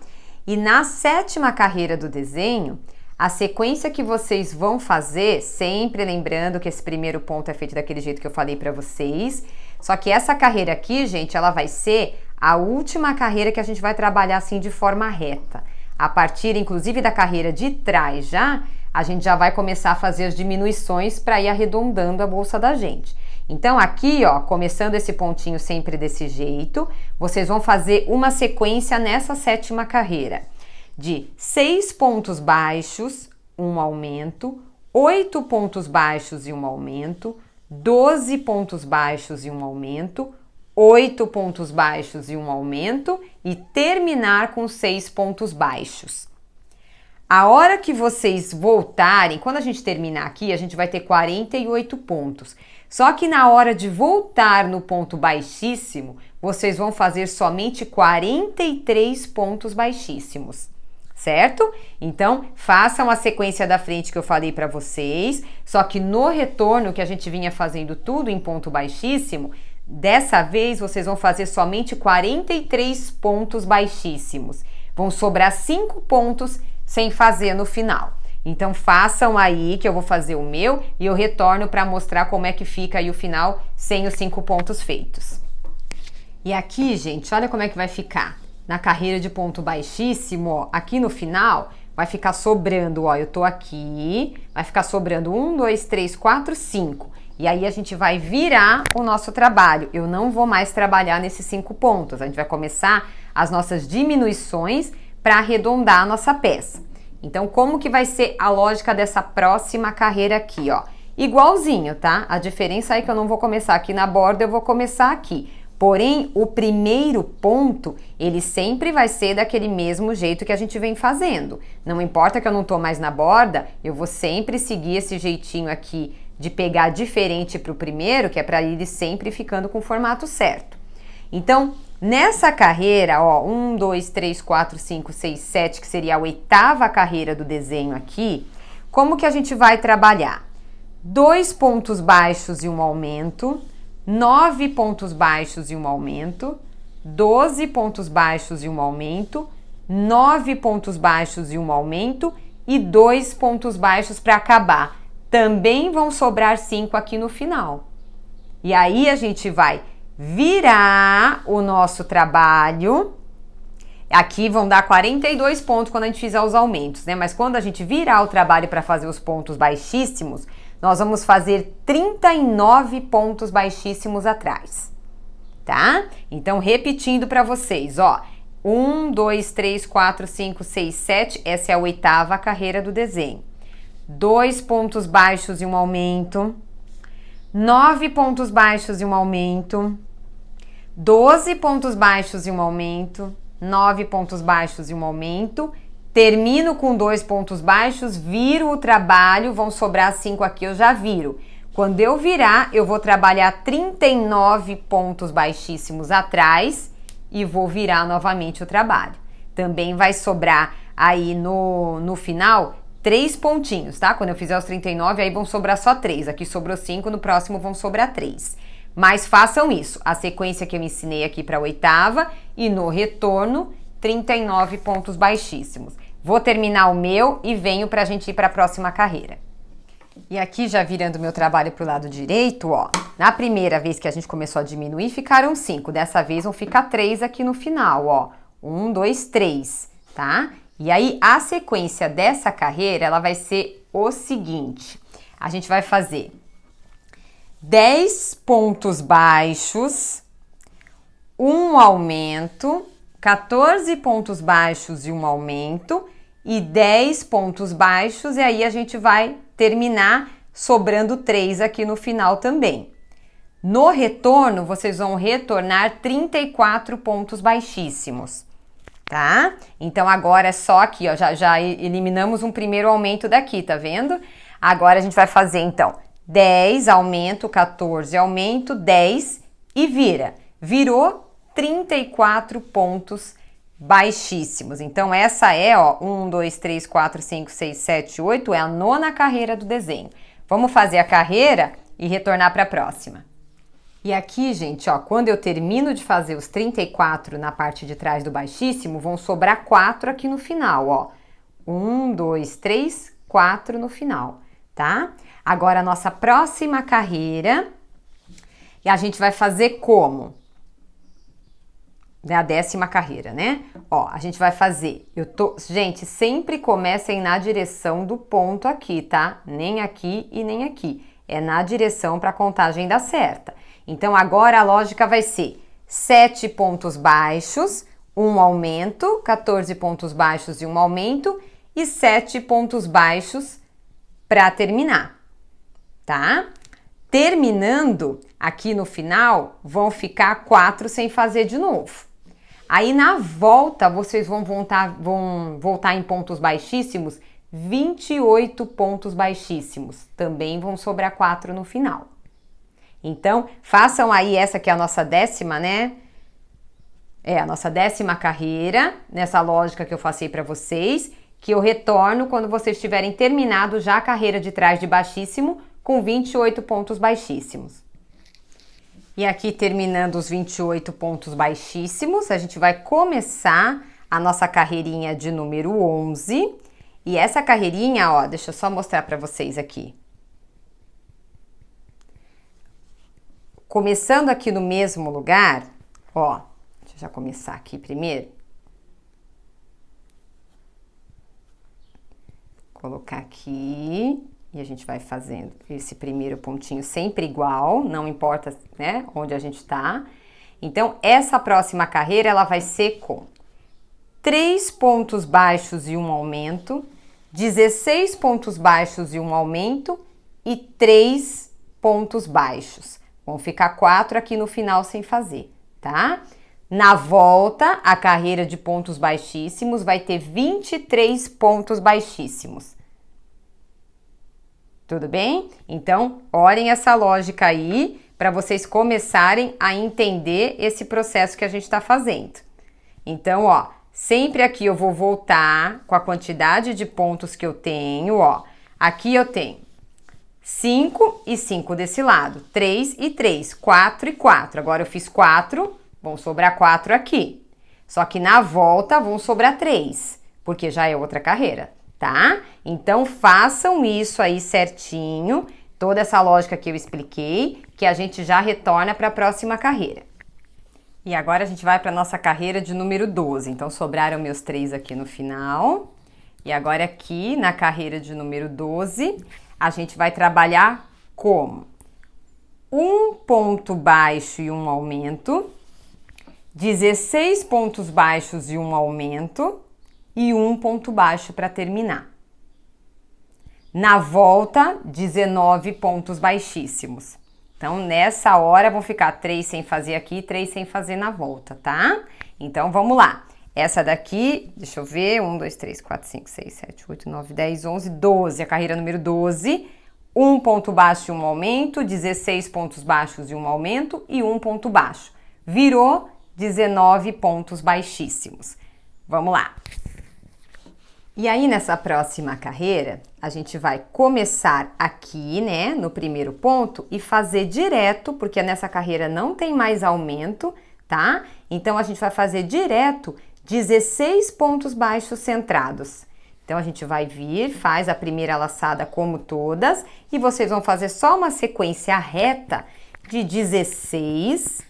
E na sétima carreira do desenho, a sequência que vocês vão fazer, sempre lembrando que esse primeiro ponto é feito daquele jeito que eu falei para vocês, só que essa carreira aqui, gente, ela vai ser a última carreira que a gente vai trabalhar assim de forma reta. A partir, inclusive, da carreira de trás já, a gente já vai começar a fazer as diminuições para ir arredondando a bolsa da gente. Então aqui, ó, começando esse pontinho sempre desse jeito, vocês vão fazer uma sequência nessa sétima carreira de 6 pontos baixos, um aumento, 8 pontos baixos e um aumento, 12 pontos baixos e um aumento, 8 pontos baixos e um aumento e terminar com 6 pontos baixos. A hora que vocês voltarem, quando a gente terminar aqui, a gente vai ter 48 pontos. Só que na hora de voltar no ponto baixíssimo, vocês vão fazer somente 43 pontos baixíssimos, certo? Então, façam a sequência da frente que eu falei para vocês, só que no retorno, que a gente vinha fazendo tudo em ponto baixíssimo, dessa vez vocês vão fazer somente 43 pontos baixíssimos. Vão sobrar 5 pontos sem fazer no final. Então façam aí que eu vou fazer o meu e eu retorno para mostrar como é que fica aí o final sem os 5 pontos feitos. E aqui, gente, olha como é que vai ficar. Na carreira de ponto baixíssimo, ó, aqui no final vai ficar sobrando, ó, eu tô aqui, vai ficar sobrando 1, 2, 3, 4, 5. E aí a gente vai virar o nosso trabalho. Eu não vou mais trabalhar nesses 5 pontos. A gente vai começar as nossas diminuições para arredondar a nossa peça. Então, como que vai ser a lógica dessa próxima carreira aqui, ó? Igualzinho, tá? A diferença é que eu não vou começar aqui na borda, eu vou começar aqui. Porém, o primeiro ponto, ele sempre vai ser daquele mesmo jeito que a gente vem fazendo. Não importa que eu não tô mais na borda, eu vou sempre seguir esse jeitinho aqui de pegar diferente para o primeiro, que é para ele sempre ficando com o formato certo. Então, nessa carreira, ó, 1, 2, 3, 4, 5, 6, 7, que seria a 8ª carreira do desenho aqui, como que a gente vai trabalhar? 2 pontos baixos e um aumento, 9 pontos baixos e um aumento, 12 pontos baixos e um aumento, 9 pontos baixos e um aumento e 2 pontos baixos para acabar. Também vão sobrar 5 aqui no final. E aí a gente vai virar o nosso trabalho. Aqui vão dar 42 pontos quando a gente fizer os aumentos, né? Mas quando a gente virar o trabalho para fazer os pontos baixíssimos, nós vamos fazer 39 pontos baixíssimos atrás, tá? Então, repetindo para vocês, ó. 1, 2, 3, 4, 5, 6, 7, essa é a 8ª carreira do desenho. 2 pontos baixos e um aumento, 9 pontos baixos e um aumento, 12 pontos baixos e um aumento, 9 pontos baixos e um aumento, termino com 2 pontos baixos, viro o trabalho, vão sobrar 5 aqui, eu já viro. Quando eu virar, eu vou trabalhar 39 pontos baixíssimos atrás e vou virar novamente o trabalho. Também vai sobrar aí no final 3 pontinhos, tá? Quando eu fizer os 39, aí vão sobrar só 3. Aqui sobrou 5, no próximo vão sobrar 3. Mas façam isso, a sequência que eu ensinei aqui para a 8ª e no retorno, 39 pontos baixíssimos. Vou terminar o meu e venho pra gente ir para a próxima carreira. E aqui, já virando meu trabalho pro lado direito, ó, na primeira vez que a gente começou a diminuir, ficaram 5. Dessa vez vão ficar 3 aqui no final, ó. 1, 2, 3, tá? E aí, a sequência dessa carreira, ela vai ser o seguinte. A gente vai fazer 10 pontos baixos, um aumento, 14 pontos baixos e um aumento, e 10 pontos baixos, e aí a gente vai terminar sobrando 3 aqui no final também. No retorno, vocês vão retornar 34 pontos baixíssimos, tá? Então, agora é só aqui, ó, já eliminamos um primeiro aumento daqui, tá vendo? Agora a gente vai fazer, então, 10, aumento, 14, aumento, 10 e vira. Virou 34 pontos baixíssimos. Então, essa é, ó, 1, 2, 3, 4, 5, 6, 7, 8, é a 9ª carreira do desenho. Vamos fazer a carreira e retornar para a próxima. E aqui, gente, ó, quando eu termino de fazer os 34 na parte de trás do baixíssimo, vão sobrar 4 aqui no final, ó. 1, 2, 3, 4 no final, tá? Agora, a nossa próxima carreira, e a gente vai fazer como? É a 10ª carreira, né? Ó, a gente vai fazer, gente, sempre comecem na direção do ponto aqui, tá? Nem aqui e nem aqui. É na direção para a contagem dar certa. Então, agora a lógica vai ser 7 pontos baixos, um aumento, 14 pontos baixos e um aumento, e 7 pontos baixos para terminar, tá? Terminando, aqui no final, vão ficar 4 sem fazer de novo. Aí, na volta, vocês vão voltar em pontos baixíssimos, 28 pontos baixíssimos. Também vão sobrar 4 no final. Então, façam aí essa que é a nossa 10ª, né? É a nossa 10ª carreira, nessa lógica que eu passei para vocês, que eu retorno quando vocês tiverem terminado já a carreira de trás de baixíssimo com 28 pontos baixíssimos. E aqui, terminando os 28 pontos baixíssimos, a gente vai começar a nossa carreirinha de número 11. E essa carreirinha, ó, deixa eu só mostrar para vocês aqui. Começando aqui no mesmo lugar, ó, deixa eu já começar aqui primeiro. Colocar aqui. E a gente vai fazendo esse primeiro pontinho sempre igual, não importa, né, onde a gente tá. Então, essa próxima carreira, ela vai ser com 3 pontos baixos e um aumento, 16 pontos baixos e um aumento e 3 pontos baixos. Vão ficar 4 aqui no final sem fazer, tá? Na volta, a carreira de pontos baixíssimos vai ter 23 pontos baixíssimos. Tudo bem? Então, olhem essa lógica aí para vocês começarem a entender esse processo que a gente está fazendo. Então, ó, sempre aqui eu vou voltar com a quantidade de pontos que eu tenho, ó. Aqui eu tenho 5 e 5 desse lado, 3 e 3, 4 e 4. Agora eu fiz 4, vão sobrar 4 aqui. Só que na volta vão sobrar 3, porque já é outra carreira. Tá? Então, façam isso aí certinho, toda essa lógica que eu expliquei, que a gente já retorna para a próxima carreira. E agora a gente vai para a nossa carreira de número 12. Então, sobraram meus 3 aqui no final. E agora aqui, na carreira de número 12, a gente vai trabalhar como? Um ponto baixo e um aumento, 16 pontos baixos e um aumento, e um ponto baixo para terminar. Na volta, 19 pontos baixíssimos. Então, nessa hora, vão ficar 3 sem fazer aqui, 3 sem fazer na volta, tá? Então, vamos lá. Essa daqui, deixa eu ver, 1, 2, 3, 4, 5, 6, 7, 8, 9, 10, 11, 12. A carreira número 12, um ponto baixo e um aumento, 16 pontos baixos e um aumento e um ponto baixo. Virou 19 pontos baixíssimos. Vamos lá. E aí, nessa próxima carreira, a gente vai começar aqui, né, no primeiro ponto e fazer direto, porque nessa carreira não tem mais aumento, tá? Então, a gente vai fazer direto 16 pontos baixos centrados. Então, a gente vai vir, faz a primeira laçada como todas e vocês vão fazer só uma sequência reta de 16,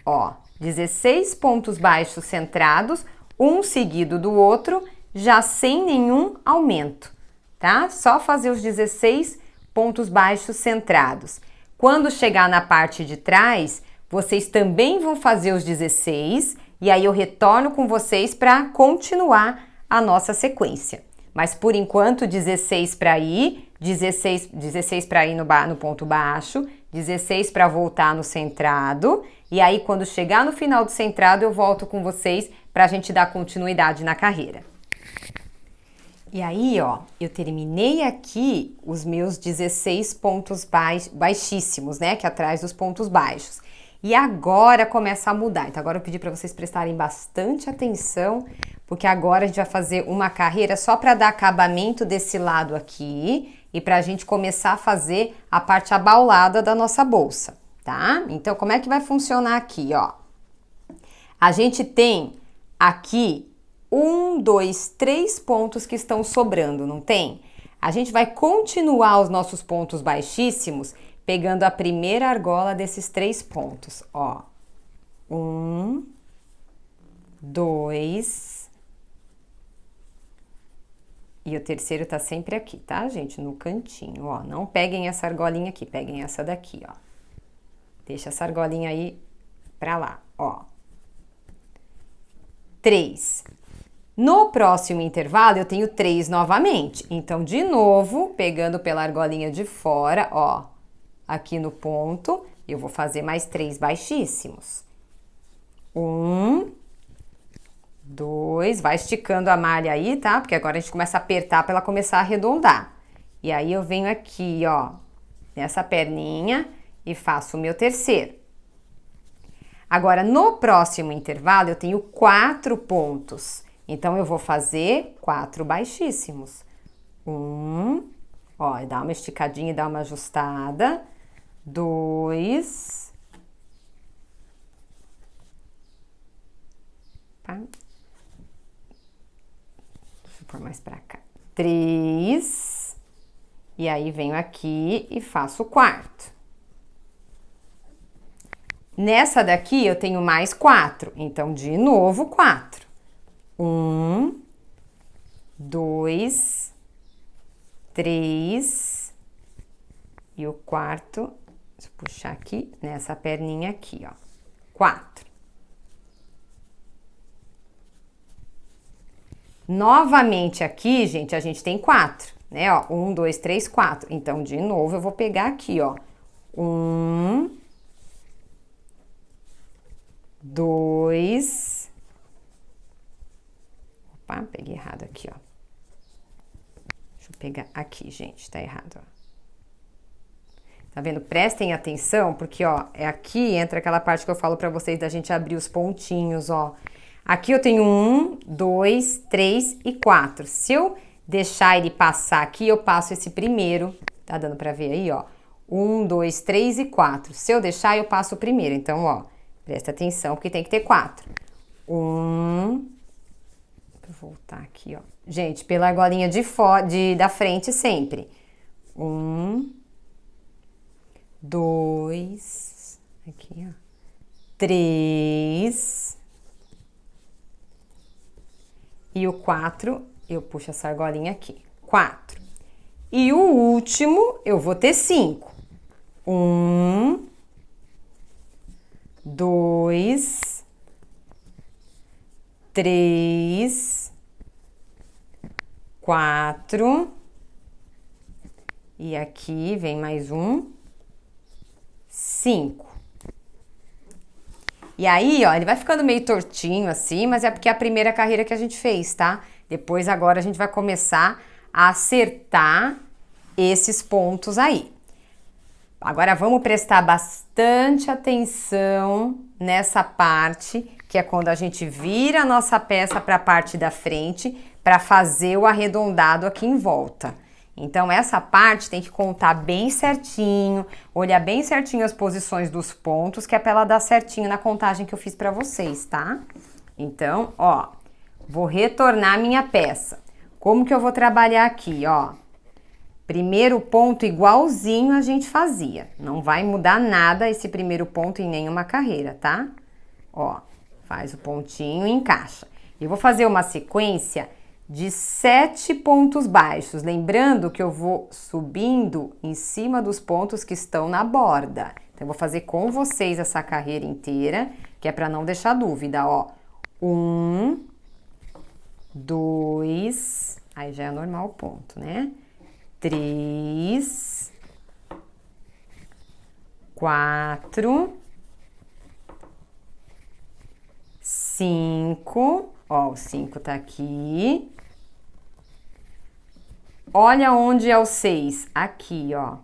ó, 16 pontos baixos centrados, um seguido do outro, já sem nenhum aumento, tá? Só fazer os 16 pontos baixos centrados. Quando chegar na parte de trás, vocês também vão fazer os 16 e aí eu retorno com vocês para continuar a nossa sequência. Mas por enquanto 16 para ir, 16 para ir no ponto baixo, 16 para voltar no centrado, e aí quando chegar no final do centrado eu volto com vocês para a gente dar continuidade na carreira. E aí, ó, eu terminei aqui os meus 16 pontos baixíssimos, né, que é atrás dos pontos baixos. E agora começa a mudar. Então agora eu pedi para vocês prestarem bastante atenção, porque agora a gente vai fazer uma carreira só para dar acabamento desse lado aqui e para a gente começar a fazer a parte abaulada da nossa bolsa, tá? Então como é que vai funcionar aqui, ó? A gente tem aqui 1, 2, 3 pontos que estão sobrando, não tem? A gente vai continuar os nossos pontos baixíssimos pegando a primeira argola desses 3 pontos, ó. 1, 2, e o terceiro tá sempre aqui, tá, gente? No cantinho, ó. Não peguem essa argolinha aqui, peguem essa daqui, ó. Deixa essa argolinha aí pra lá, ó. 3. No próximo intervalo, eu tenho 3 novamente. Então, de novo, pegando pela argolinha de fora, ó, aqui no ponto, eu vou fazer mais 3 baixíssimos. 1, 2, vai esticando a malha aí, tá? Porque agora a gente começa a apertar para ela começar a arredondar. E aí eu venho aqui, ó, nessa perninha e faço o meu terceiro. Agora, no próximo intervalo, eu tenho 4 pontos. Então, eu vou fazer 4 baixíssimos. 1, ó, dá uma esticadinha e dá uma ajustada. 2. Tá? Deixa eu pôr mais pra cá. 3. E aí, venho aqui e faço o quarto. Nessa daqui, eu tenho mais 4. Então, de novo, 4. 1, 2, 3, e o quarto, deixa eu puxar aqui, nessa perninha aqui, ó, 4. Novamente aqui, gente, a gente tem 4, né, ó, 1, 2, 3, 4. Então, de novo, eu vou pegar aqui, ó, 1, 2, opa, peguei errado aqui, ó. Deixa eu pegar aqui, gente, tá errado, ó. Tá vendo? Prestem atenção, porque, ó, é aqui entra aquela parte que eu falo pra vocês da gente abrir os pontinhos, ó. Aqui eu tenho 1, 2, 3 e 4. Se eu deixar ele passar aqui, eu passo esse primeiro, tá dando pra ver aí, ó. 1, 2, 3 e 4. Se eu deixar, eu passo o primeiro. Então, ó, presta atenção, porque tem que ter 4. 1... Vou voltar aqui, ó. Gente, pela argolinha da frente sempre. 1, 2, aqui, ó. 3. E o 4, eu puxo essa argolinha aqui. 4. E o último, eu vou ter 5. 1, 2, 3, 4, e aqui vem mais um, 5. E aí, ó, ele vai ficando meio tortinho assim, mas é porque é a primeira carreira que a gente fez, tá? Depois, agora, a gente vai começar a acertar esses pontos aí. Agora, vamos prestar bastante atenção nessa parte, que é quando a gente vira a nossa peça para a parte da frente, para fazer o arredondado aqui em volta. Então, essa parte tem que contar bem certinho, olhar bem certinho as posições dos pontos, que é para ela dar certinho na contagem que eu fiz para vocês, tá? Então, ó, vou retornar minha peça. Como que eu vou trabalhar aqui, ó? Primeiro ponto igualzinho a gente fazia. Não vai mudar nada esse primeiro ponto em nenhuma carreira, tá? Ó, faz o pontinho e encaixa. Eu vou fazer uma sequência de 7 pontos baixos. Lembrando que eu vou subindo em cima dos pontos que estão na borda. Então, Eu vou fazer com vocês essa carreira inteira, que é para não deixar dúvida, ó. 1, 2, aí já é normal o ponto, né? 3, 4, 5, ó, o 5 tá aqui. Olha onde é o 6, aqui, ó.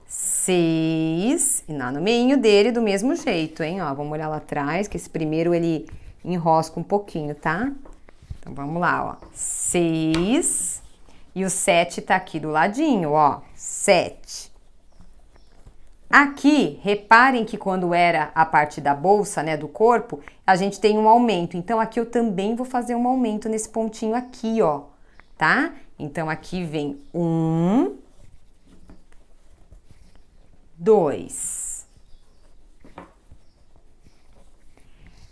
6, e lá no meio dele do mesmo jeito, hein, ó. Vamos olhar lá atrás, que esse primeiro ele enrosca um pouquinho, tá? Então, vamos lá, ó. 6, e o 7 tá aqui do ladinho, ó. 7. Aqui, reparem que quando era a parte da bolsa, né, do corpo, a gente tem um aumento. Então, aqui eu também vou fazer um aumento nesse pontinho aqui, ó, tá? Então, aqui vem 1, 2.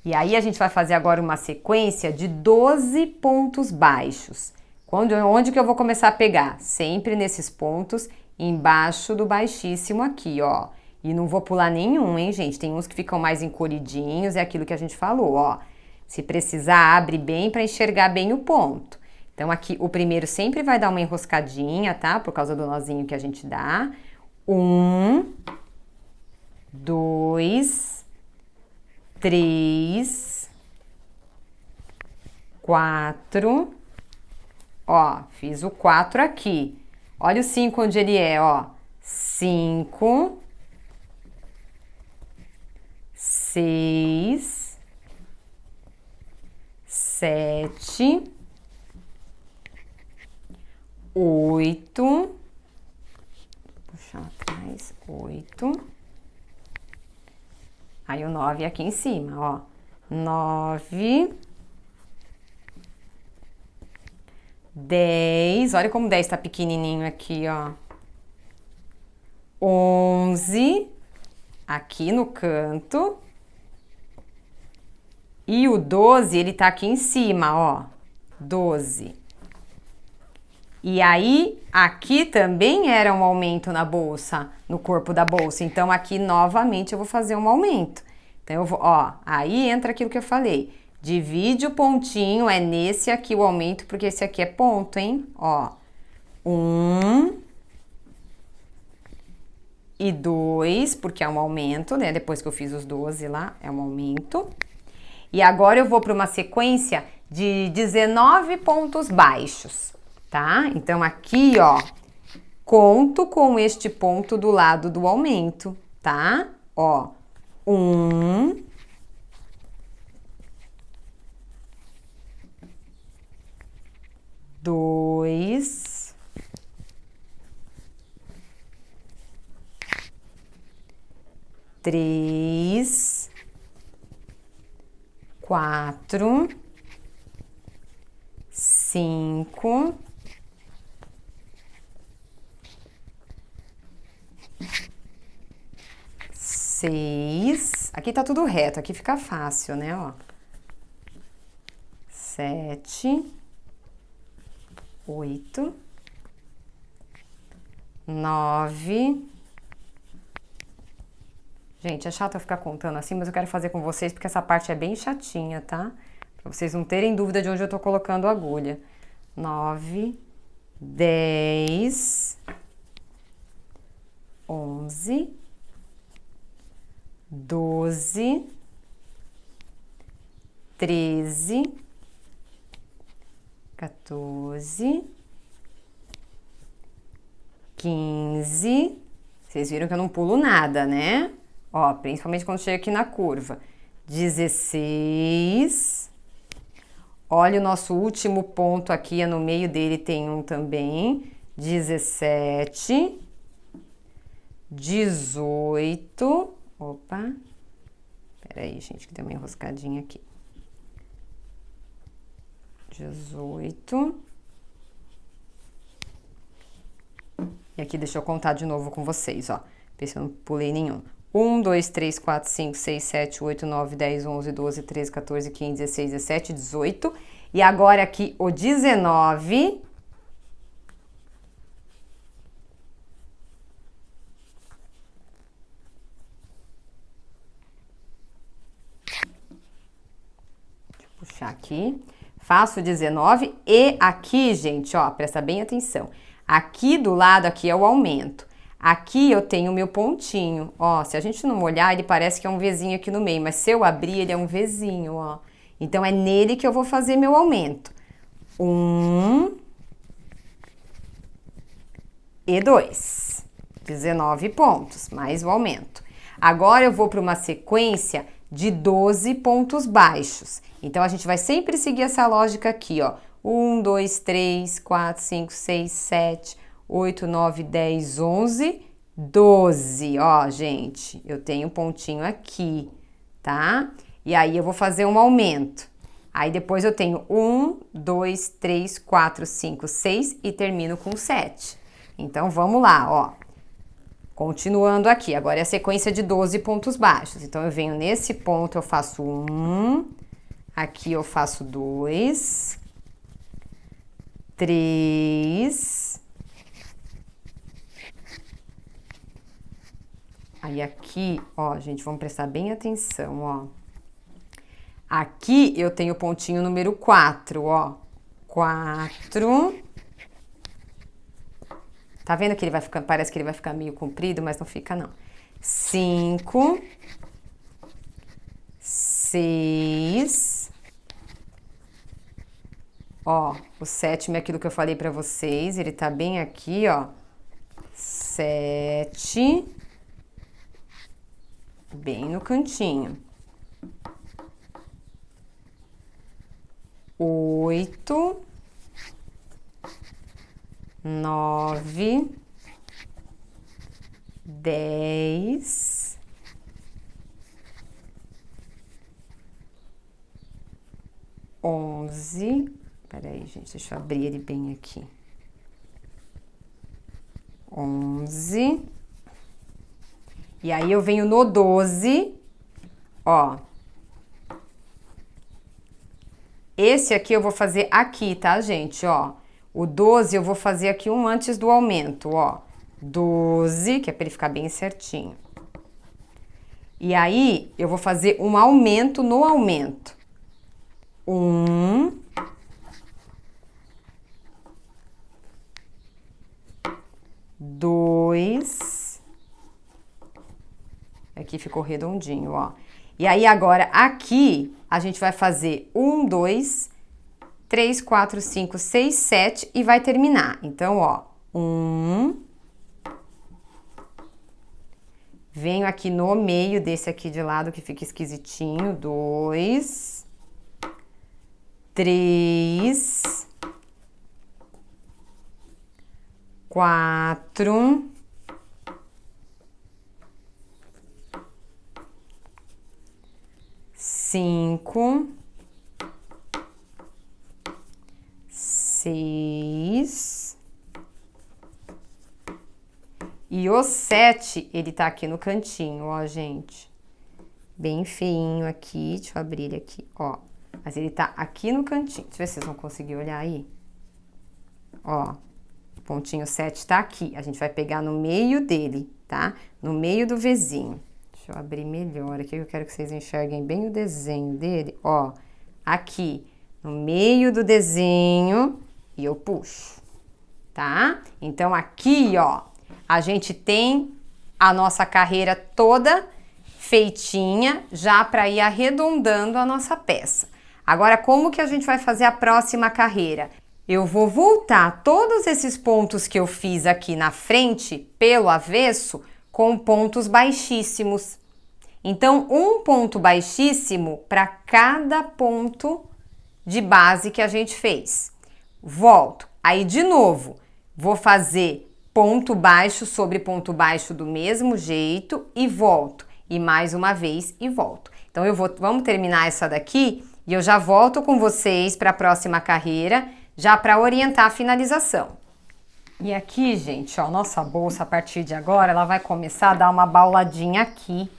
E aí, a gente vai fazer agora uma sequência de 12 pontos baixos. Onde que eu vou começar a pegar? Sempre nesses pontos embaixo do baixíssimo aqui, ó. E não vou pular nenhum, hein, gente? Tem uns que ficam mais encolhidinhos, é aquilo que a gente falou, ó. Se precisar, abre bem para enxergar bem o ponto. Então, aqui, o primeiro sempre vai dar uma enroscadinha, tá? Por causa do nozinho que a gente dá. 1, 2, 3, 4. Ó, fiz o 4 aqui. Olha o 5 onde ele é, ó. 5, 6, 7, 8. Puxar atrás, 8. Aí o 9 aqui em cima, ó. 9. 10, olha como 10 tá pequenininho aqui, ó. 11, aqui no canto. E o 12, ele tá aqui em cima, ó. 12. E aí, aqui também era um aumento na bolsa, no corpo da bolsa. Então, aqui, novamente, eu vou fazer um aumento. Então, eu vou, ó, aí entra aquilo que eu falei. Divide o pontinho, é nesse aqui o aumento, porque esse aqui é ponto, hein? Ó, 1 e 2, porque é um aumento, né? Depois que eu fiz os 12 lá, é um aumento. E agora eu vou para uma sequência de 19 pontos baixos, tá? Então, aqui, ó, conto com este ponto do lado do aumento, tá? Ó, 1... 2, 3, 4, 5, 6. Aqui tá tudo reto, aqui fica fácil, né, ó. 7, 8, 9. Gente, é chato eu ficar contando assim, mas eu quero fazer com vocês porque essa parte é bem chatinha, tá? Pra vocês não terem dúvida de onde eu tô colocando a agulha. 9, 10, 11, 12, 13, 14, 15. Vocês viram que eu não pulo nada, né? Ó, principalmente quando chega aqui na curva. 16. Olha o nosso último ponto aqui, no meio dele tem um também. 17. 18. Opa. Peraí, gente, que deu uma enroscadinha aqui. 18. E aqui deixa eu contar de novo com vocês, ó. Ver se eu não pulei nenhum. 1, 2, 3, 4, 5, 6, 7, 8, 9, 10, 11, 12, 13, 14, 15, 16, 17, 18. E agora aqui o 19. puxar aqui. Faço 19 e aqui, gente, ó, presta bem atenção. Aqui do lado, aqui é o aumento. Aqui eu tenho o meu pontinho, ó. Se a gente não olhar, ele parece que é um Vzinho aqui no meio, mas se eu abrir, ele é um Vzinho, ó. Então, é nele que eu vou fazer meu aumento. 1 e 2. 19 pontos, mais o aumento. Agora, eu vou para uma sequência de 12 pontos baixos. Então, a gente vai sempre seguir essa lógica aqui, ó. 1, 2, 3, 4, 5, 6, 7, 8, 9, 10, 11, 12. Ó, gente, eu tenho um pontinho aqui, tá? E aí, eu vou fazer um aumento. Aí, depois eu tenho 1, 2, 3, 4, 5, 6 e termino com 7. Então, vamos lá, ó. Continuando aqui, agora é a sequência de 12 pontos baixos. Então, eu venho nesse ponto, eu faço 1, aqui eu faço 2, 3, aí aqui, ó, gente, vamos prestar bem atenção, ó. Aqui eu tenho o pontinho número 4, ó, 4... Tá vendo que ele vai ficar, parece que ele vai ficar meio comprido, mas não fica não. 5, 6, ó, o sétimo é aquilo que eu falei pra vocês, ele tá bem aqui, ó. 7, bem no cantinho. 8, 9, 10, 11. Peraí, gente, deixa eu abrir ele bem aqui. 11. E aí eu venho no 12, ó. Esse aqui eu vou fazer aqui, tá, gente, ó. O 12 eu vou fazer aqui um antes do aumento, ó. 12, que é para ele ficar bem certinho. E aí, eu vou fazer um aumento no aumento. 1, 2, aqui ficou redondinho, ó. E aí, agora, aqui, a gente vai fazer 1, 2, 3, 4, 5, 6, 7 e vai terminar. Então, ó, 1, venho aqui no meio desse aqui de lado que fica esquisitinho, 2, 3, 4, 5, 6 e o 7, ele tá aqui no cantinho, ó, gente. Bem feinho aqui, deixa eu abrir ele aqui, ó. Mas ele tá aqui no cantinho, deixa eu ver se vocês vão conseguir olhar aí. Ó, o pontinho 7 tá aqui, a gente vai pegar no meio dele, tá? No meio do Vzinho. Deixa eu abrir melhor aqui, eu quero que vocês enxerguem bem o desenho dele, ó. Aqui, no meio do desenho, e eu puxo, tá? Então, aqui, ó, a gente tem a nossa carreira toda feitinha, já para ir arredondando a nossa peça. Agora, como que a gente vai fazer a próxima carreira? Eu vou voltar todos esses pontos que eu fiz aqui na frente, pelo avesso, com pontos baixíssimos. Então, um ponto baixíssimo para cada ponto de base que a gente fez. Volto. Aí, de novo, vou fazer ponto baixo sobre ponto baixo do mesmo jeito e volto. E mais uma vez e volto. Então, vamos terminar essa daqui e eu já volto com vocês para a próxima carreira, já para orientar a finalização. E aqui, gente, ó, nossa bolsa, a partir de agora, ela vai começar a dar uma bauladinha aqui,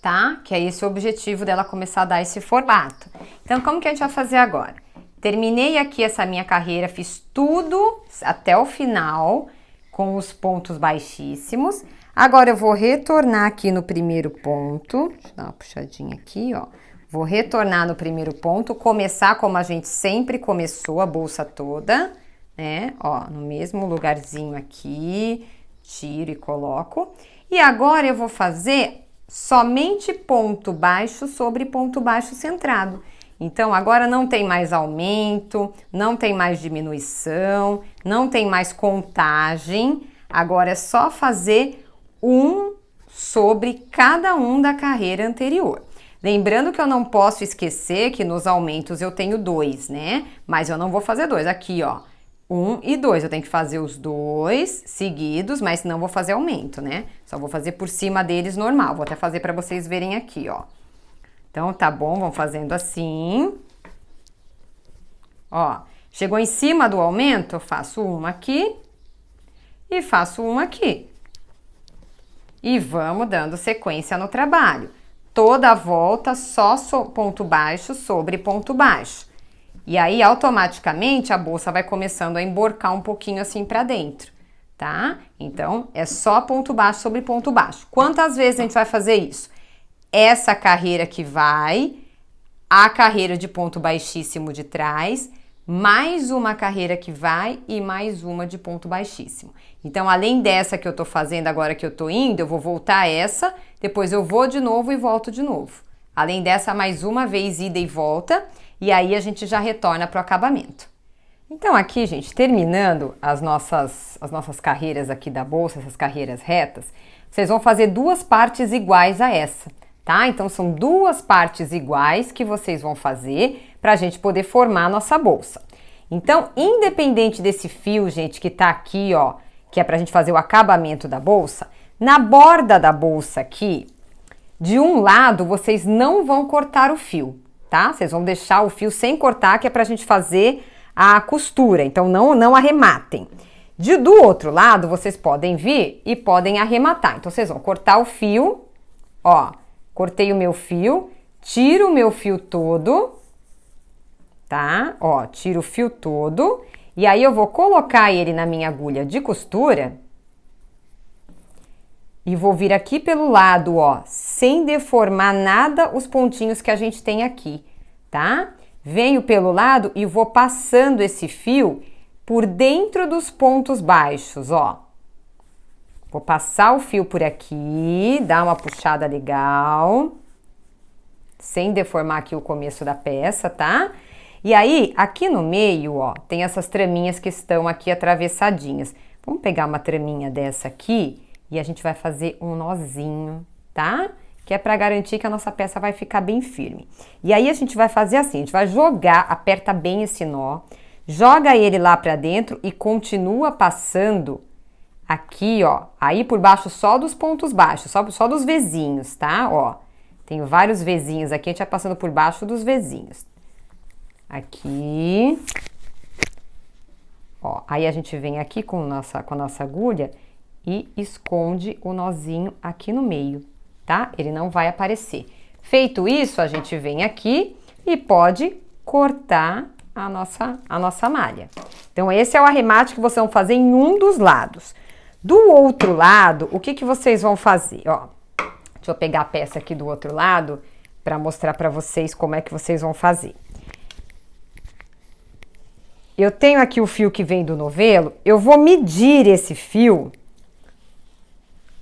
tá? Que é esse o objetivo dela, começar a dar esse formato. Então, como que a gente vai fazer agora? Terminei aqui essa minha carreira, fiz tudo até o final, com os pontos baixíssimos. Agora, eu vou retornar aqui no primeiro ponto, deixa eu dar uma puxadinha aqui, ó. Vou retornar no primeiro ponto, começar como a gente sempre começou a bolsa toda, né? Ó, no mesmo lugarzinho aqui, tiro e coloco. E agora eu vou fazer somente ponto baixo sobre ponto baixo centrado. Então, agora não tem mais aumento, não tem mais diminuição, não tem mais contagem. Agora é só fazer um sobre cada um da carreira anterior. Lembrando que eu não posso esquecer que nos aumentos eu tenho 2, né? Mas eu não vou fazer 2. Aqui, ó, 1 e 2. Eu tenho que fazer os 2 seguidos, mas não vou fazer aumento, né? Só vou fazer por cima deles normal. Vou até fazer para vocês verem aqui, ó. Então, tá bom, vamos fazendo assim. Ó, chegou em cima do aumento, eu faço uma aqui e faço uma aqui. E vamos dando sequência no trabalho. Toda a volta só ponto baixo sobre ponto baixo. E aí, automaticamente, a bolsa vai começando a emborcar um pouquinho assim pra dentro, tá? Então, é só ponto baixo sobre ponto baixo. Quantas vezes a gente vai fazer isso? Essa carreira que vai, a carreira de ponto baixíssimo de trás, mais uma carreira que vai e mais uma de ponto baixíssimo. Então, além dessa que eu tô fazendo agora que eu tô indo, eu vou voltar a essa, depois eu vou de novo e volto de novo. Além dessa, mais uma vez ida e volta, e aí a gente já retorna pro acabamento. Então, aqui, gente, terminando as nossas carreiras aqui da bolsa, essas carreiras retas, vocês vão fazer 2 partes iguais a essa, tá? Então, são 2 partes iguais que vocês vão fazer pra gente poder formar a nossa bolsa. Então, independente desse fio, gente, que tá aqui, ó, que é pra gente fazer o acabamento da bolsa, na borda da bolsa aqui, de um lado, vocês não vão cortar o fio, tá? Vocês vão deixar o fio sem cortar, que é pra gente fazer a costura, então não arrematem. Do outro lado, vocês podem vir e podem arrematar. Então, vocês vão cortar o fio, ó, cortei o meu fio, tiro o meu fio todo, tá? Ó, tiro o fio todo, e aí eu vou colocar ele na minha agulha de costura e vou vir aqui pelo lado, ó, sem deformar nada os pontinhos que a gente tem aqui, tá? Venho pelo lado e vou passando esse fio por dentro dos pontos baixos, ó. Vou passar o fio por aqui, dar uma puxada legal, sem deformar aqui o começo da peça, tá? E aí, aqui no meio, ó, tem essas traminhas que estão aqui atravessadinhas. Vamos pegar uma traminha dessa aqui e a gente vai fazer um nozinho, tá? Que é para garantir que a nossa peça vai ficar bem firme. E aí a gente vai fazer assim, a gente vai jogar, aperta bem esse nó, joga ele lá para dentro e continua passando aqui, ó, aí por baixo só dos pontos baixos, só dos vezinhos, tá? Ó, tenho vários vezinhos aqui, a gente vai passando por baixo dos vezinhos. Aqui. Ó, aí a gente vem aqui com a nossa agulha e esconde o nozinho aqui no meio, tá? Ele não vai aparecer. Feito isso, a gente vem aqui e pode cortar a nossa malha. Então, esse é o arremate que vocês vão fazer em um dos lados. Do outro lado, o que vocês vão fazer? Ó, deixa eu pegar a peça aqui do outro lado para mostrar para vocês como é que vocês vão fazer. Eu tenho aqui o fio que vem do novelo, eu vou medir esse fio.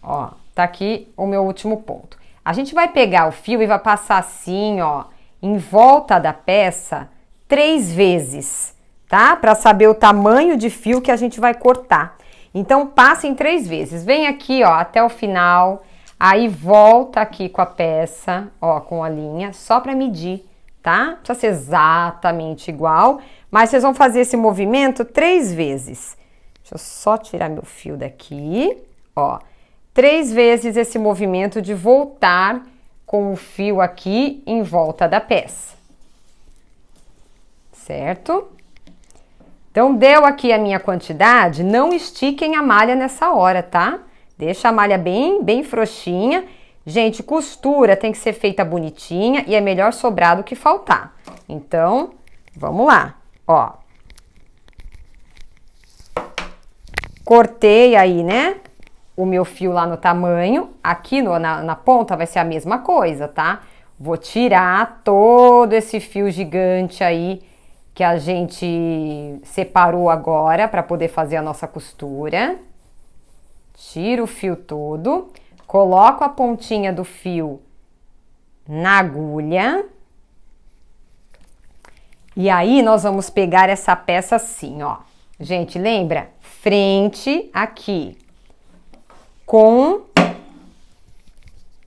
Ó, tá aqui o meu último ponto. A gente vai pegar o fio e vai passar assim, ó, em volta da peça 3 vezes, tá? Para saber o tamanho de fio que a gente vai cortar. Então, passem 3 vezes. Vem aqui, ó, até o final, aí volta aqui com a peça, ó, com a linha, só para medir, tá? Não precisa ser exatamente igual, mas vocês vão fazer esse movimento 3 vezes. Deixa eu só tirar meu fio daqui, ó. 3 vezes esse movimento de voltar com o fio aqui em volta da peça. Certo? Então, deu aqui a minha quantidade, não estiquem a malha nessa hora, tá? Deixa a malha bem frouxinha. Gente, costura tem que ser feita bonitinha e é melhor sobrar do que faltar. Então, vamos lá, ó. Cortei aí, né, o meu fio lá no tamanho. Aqui na ponta vai ser a mesma coisa, tá? Vou tirar todo esse fio gigante aí que a gente separou agora para poder fazer a nossa costura. Tiro o fio todo, coloco a pontinha do fio na agulha. E aí nós vamos pegar essa peça assim, ó. Gente, lembra? Frente aqui, com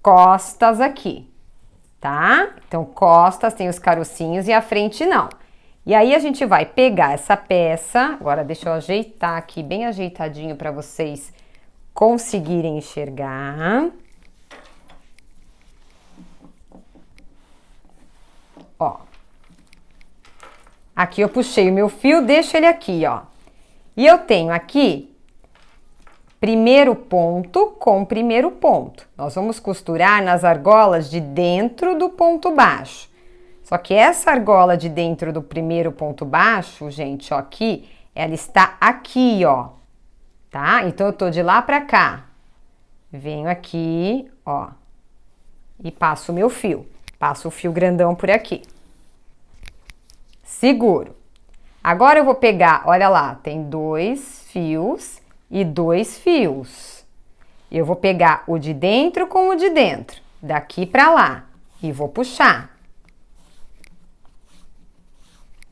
costas aqui, tá? Então, costas tem os carocinhos e a frente não. E aí a gente vai pegar essa peça, agora deixa eu ajeitar aqui bem ajeitadinho para vocês conseguirem enxergar. Ó. Aqui eu puxei o meu fio, deixo ele aqui, ó. E eu tenho aqui primeiro ponto com primeiro ponto. Nós vamos costurar nas argolas de dentro do ponto baixo. Só que essa argola de dentro do primeiro ponto baixo, gente, ó, aqui, ela está aqui, ó. Tá? Então, eu tô de lá pra cá. Venho aqui, ó, e passo o meu fio. Passo o fio grandão por aqui. Seguro. Agora eu vou pegar, olha lá, tem 2 fios e 2 fios. Eu vou pegar o de dentro com o de dentro, daqui pra lá, e vou puxar.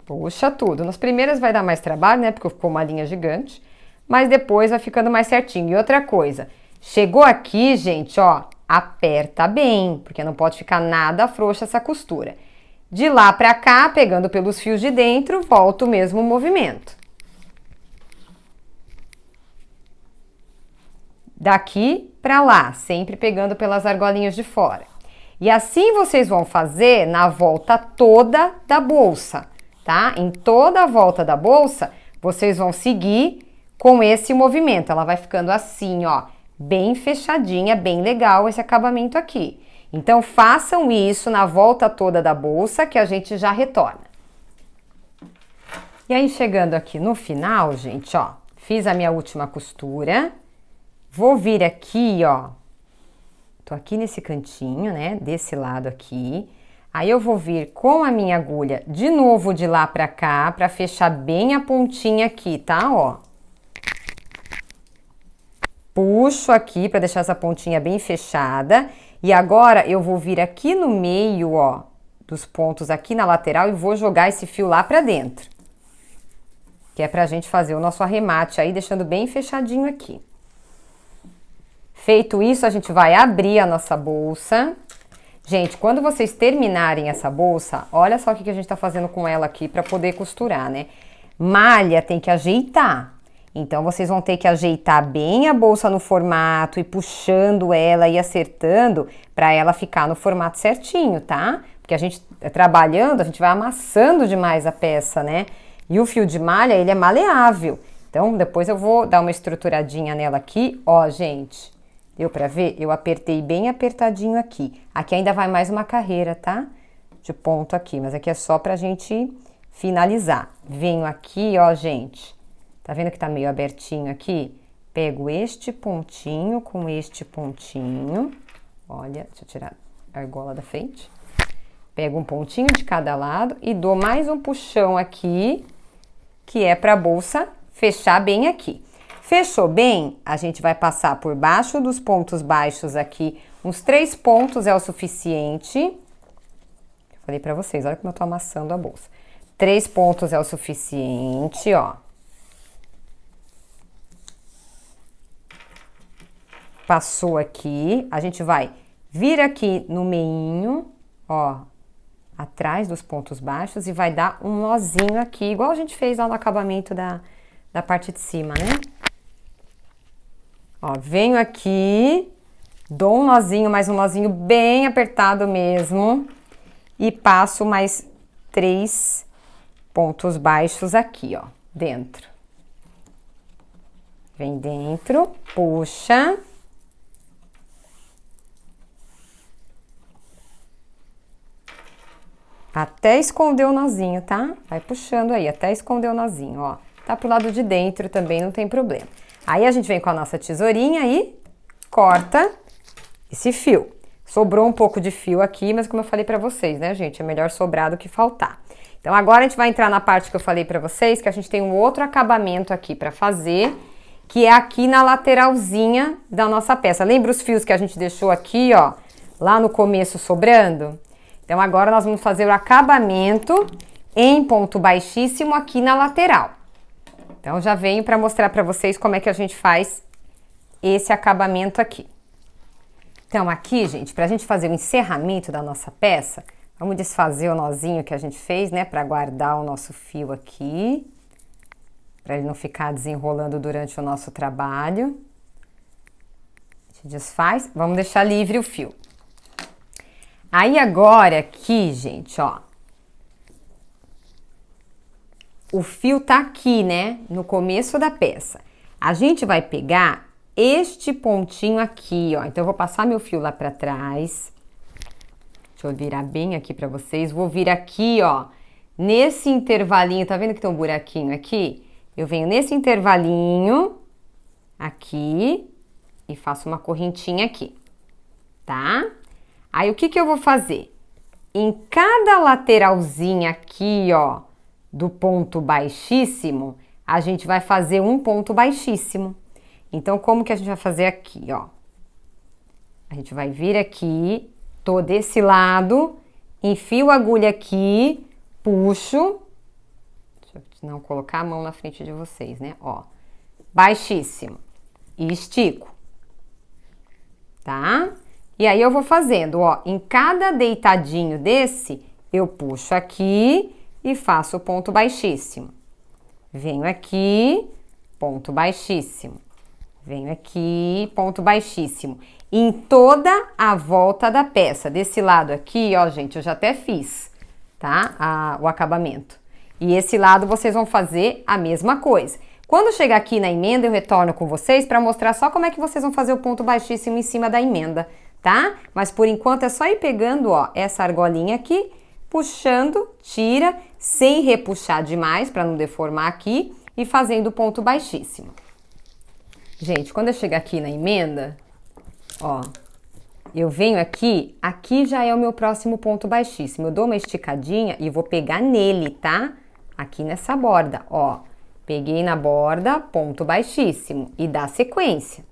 Puxa tudo. Nas primeiras vai dar mais trabalho, né, porque ficou uma linha gigante, mas depois vai ficando mais certinho. E outra coisa, chegou aqui, gente, ó, aperta bem, porque não pode ficar nada frouxa essa costura. De lá pra cá, pegando pelos fios de dentro, volta o mesmo movimento. Daqui pra lá, sempre pegando pelas argolinhas de fora. E assim vocês vão fazer na volta toda da bolsa, tá? Em toda a volta da bolsa, vocês vão seguir com esse movimento. Ela vai ficando assim, ó, bem fechadinha, bem legal esse acabamento aqui. Então, façam isso na volta toda da bolsa que a gente já retorna. E aí, chegando aqui no final, gente, ó, fiz a minha última costura. Vou vir aqui, ó, tô aqui nesse cantinho, né, desse lado aqui. Aí, eu vou vir com a minha agulha de novo de lá pra cá, pra fechar bem a pontinha aqui, tá, ó. Puxo aqui pra deixar essa pontinha bem fechada. E agora eu vou vir aqui no meio, ó, dos pontos aqui na lateral e vou jogar esse fio lá pra dentro. Que é pra gente fazer o nosso arremate aí, deixando bem fechadinho aqui. Feito isso, a gente vai abrir a nossa bolsa. Gente, quando vocês terminarem essa bolsa, olha só o que a gente tá fazendo com ela aqui pra poder costurar, né? Malha tem que ajeitar. Então, vocês vão ter que ajeitar bem a bolsa no formato e puxando ela e acertando para ela ficar no formato certinho, tá? Porque a gente, trabalhando, a gente vai amassando demais a peça, né? E o fio de malha, ele é maleável. Então, depois eu vou dar uma estruturadinha nela aqui. Ó, gente, deu pra ver? Eu apertei bem apertadinho aqui. Aqui ainda vai mais uma carreira, tá? De ponto aqui, mas aqui é só pra gente finalizar. Venho aqui, ó, gente. Tá vendo que tá meio abertinho aqui? Pego este pontinho com este pontinho. Olha, deixa eu tirar a argola da frente. Pego um pontinho de cada lado e dou mais um puxão aqui, que é pra bolsa fechar bem aqui. Fechou bem? A gente vai passar por baixo dos pontos baixos aqui. Uns 3 pontos é o suficiente. Eu falei pra vocês, olha como eu tô amassando a bolsa. 3 pontos é o suficiente, ó. Passou aqui, a gente vai vir aqui no meinho, ó, atrás dos pontos baixos e vai dar um nozinho aqui, igual a gente fez lá no acabamento da parte de cima, né? Ó, venho aqui, dou um nozinho, mais um nozinho bem apertado mesmo e passo mais 3 pontos baixos aqui, ó, dentro. Vem dentro, puxa. Até esconder o nozinho, tá? Vai puxando aí, até esconder o nozinho, ó. Tá pro lado de dentro também, não tem problema. Aí a gente vem com a nossa tesourinha e corta esse fio. Sobrou um pouco de fio aqui, mas como eu falei pra vocês, né, gente? É melhor sobrar do que faltar. Então, agora a gente vai entrar na parte que eu falei pra vocês, que a gente tem um outro acabamento aqui pra fazer, que é aqui na lateralzinha da nossa peça. Lembra os fios que a gente deixou aqui, ó, lá no começo sobrando? Então, agora nós vamos fazer o acabamento em ponto baixíssimo aqui na lateral. Então, já venho pra mostrar pra vocês como é que a gente faz esse acabamento aqui. Então, aqui, gente, pra gente fazer o encerramento da nossa peça, vamos desfazer o nozinho que a gente fez, né, pra guardar o nosso fio aqui, pra ele não ficar desenrolando durante o nosso trabalho. A gente desfaz, vamos deixar livre o fio. Aí, agora, aqui, gente, ó, o fio tá aqui, né, no começo da peça. A gente vai pegar este pontinho aqui, ó. Então, eu vou passar meu fio lá pra trás. Deixa eu virar bem aqui pra vocês. Vou vir aqui, ó, nesse intervalinho. Tá vendo que tem um buraquinho aqui? Eu venho nesse intervalinho aqui e faço uma correntinha aqui, tá? Aí, o que que eu vou fazer? Em cada lateralzinha aqui, ó, do ponto baixíssimo, a gente vai fazer um ponto baixíssimo. Então, como que a gente vai fazer aqui, ó? A gente vai vir aqui, tô desse lado, enfio a agulha aqui, puxo, deixa eu não colocar a mão na frente de vocês, né? Ó, baixíssimo, e estico, tá? E aí eu vou fazendo, ó, em cada deitadinho desse, eu puxo aqui e faço o ponto baixíssimo. Venho aqui, ponto baixíssimo. Venho aqui, ponto baixíssimo. Em toda a volta da peça. Desse lado aqui, ó, gente, eu já até fiz, tá? O acabamento. E esse lado vocês vão fazer a mesma coisa. Quando chegar aqui na emenda, eu retorno com vocês para mostrar só como é que vocês vão fazer o ponto baixíssimo em cima da emenda, tá? Mas por enquanto é só ir pegando, ó, essa argolinha aqui, puxando, tira, sem repuxar demais para não deformar aqui e fazendo o ponto baixíssimo. Gente, quando eu chegar aqui na emenda, ó, eu venho aqui, aqui já é o meu próximo ponto baixíssimo. Eu dou uma esticadinha e vou pegar nele, tá? Aqui nessa borda, ó. Peguei na borda, ponto baixíssimo e dá sequência.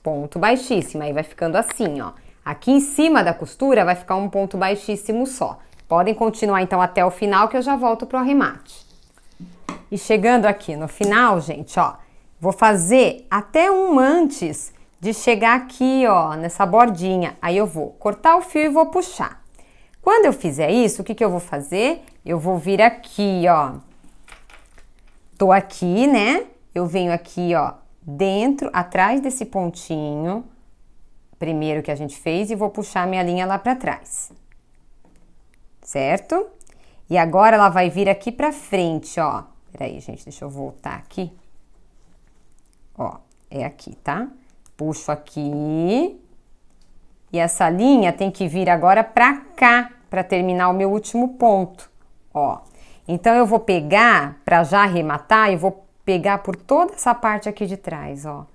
Ponto baixíssimo, aí vai ficando assim, ó. Aqui em cima da costura vai ficar um ponto baixíssimo só. Podem continuar então até o final que eu já volto pro arremate. E chegando aqui no final, gente, ó, vou fazer até um antes de chegar aqui, ó, nessa bordinha. Aí eu vou cortar o fio e vou puxar. Quando eu fizer isso, o que que eu vou fazer? Eu vou vir aqui, ó. Tô aqui, né? Eu venho aqui, ó, dentro, atrás desse pontinho, primeiro que a gente fez, e vou puxar minha linha lá pra trás. Certo? E agora ela vai vir aqui pra frente, ó. Peraí, gente, deixa eu voltar aqui. Ó, é aqui, tá? Puxo aqui. E essa linha tem que vir agora pra cá, pra terminar o meu último ponto, ó. Então, eu vou pegar, pra já arrematar, eu vou pegar por toda essa parte aqui de trás, ó.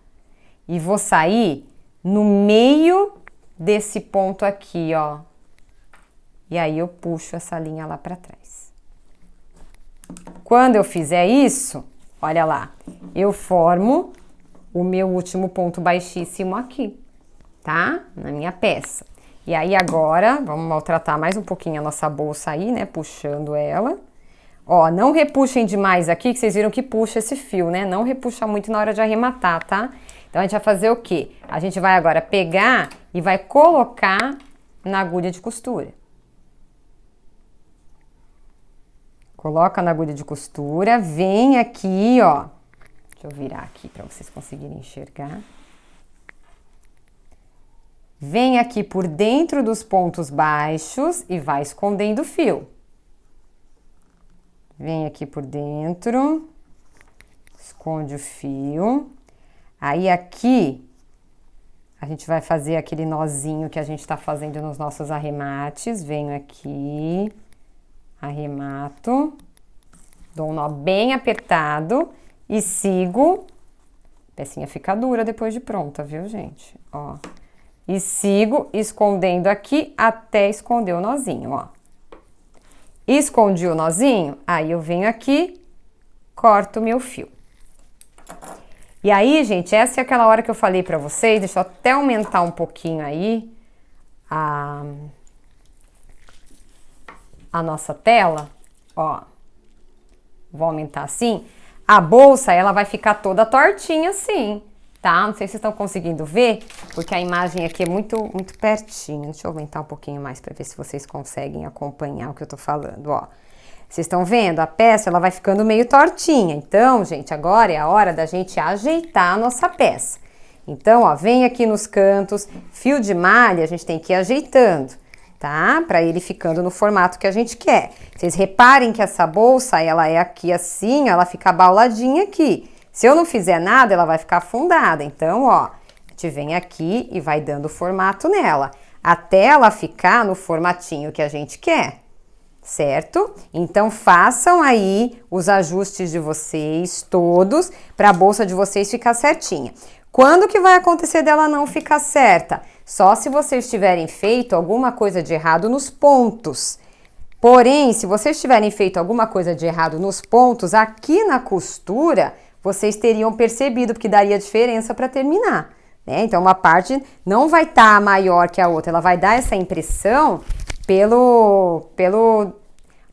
E vou sair no meio desse ponto aqui, ó. E aí, eu puxo essa linha lá pra trás. Quando eu fizer isso, olha lá, eu formo o meu último ponto baixíssimo aqui, tá? Na minha peça. E aí agora, vamos maltratar mais um pouquinho a nossa bolsa aí, né? Puxando ela. Ó, não repuxem demais aqui, que vocês viram que puxa esse fio, né? Não repuxa muito na hora de arrematar, tá? Então, a gente vai fazer o quê? A gente vai agora pegar e vai colocar na agulha de costura. Coloca na agulha de costura, vem aqui, ó. Deixa eu virar aqui para vocês conseguirem enxergar. Vem aqui por dentro dos pontos baixos e vai escondendo o fio. Vem aqui por dentro, esconde o fio. Aí aqui, a gente vai fazer aquele nozinho que a gente tá fazendo nos nossos arremates. Venho aqui, arremato, dou um nó bem apertado e sigo. A pecinha fica dura depois de pronta, viu, gente? Ó, e sigo escondendo aqui até esconder o nozinho, ó. Escondi o nozinho, aí eu venho aqui, corto o meu fio. E aí, gente, essa é aquela hora que eu falei pra vocês, deixa eu até aumentar um pouquinho aí a nossa tela, ó. Vou aumentar assim. A bolsa, ela vai ficar toda tortinha assim, tá? Não sei se vocês estão conseguindo ver, porque a imagem aqui é muito pertinho. Deixa eu aumentar um pouquinho mais para ver se vocês conseguem acompanhar o que eu tô falando, ó. Vocês estão vendo? A peça, ela vai ficando meio tortinha. Então, gente, agora é a hora da gente ajeitar a nossa peça. Então, ó, vem aqui nos cantos, fio de malha, a gente tem que ir ajeitando, tá? Para ele ficando no formato que a gente quer. Vocês reparem que essa bolsa, ela é aqui assim, ela fica abauladinha aqui. Se eu não fizer nada, ela vai ficar afundada. Então, ó, a gente vem aqui e vai dando formato nela, até ela ficar no formatinho que a gente quer, certo? Então, façam aí os ajustes de vocês todos para a bolsa de vocês ficar certinha. Quando que vai acontecer dela não ficar certa? Só se vocês tiverem feito alguma coisa de errado nos pontos. Porém, se vocês tiverem feito alguma coisa de errado nos pontos, aqui na costura, vocês teriam percebido, porque daria diferença para terminar, né? Então, uma parte não vai estar maior que a outra, ela vai dar essa impressão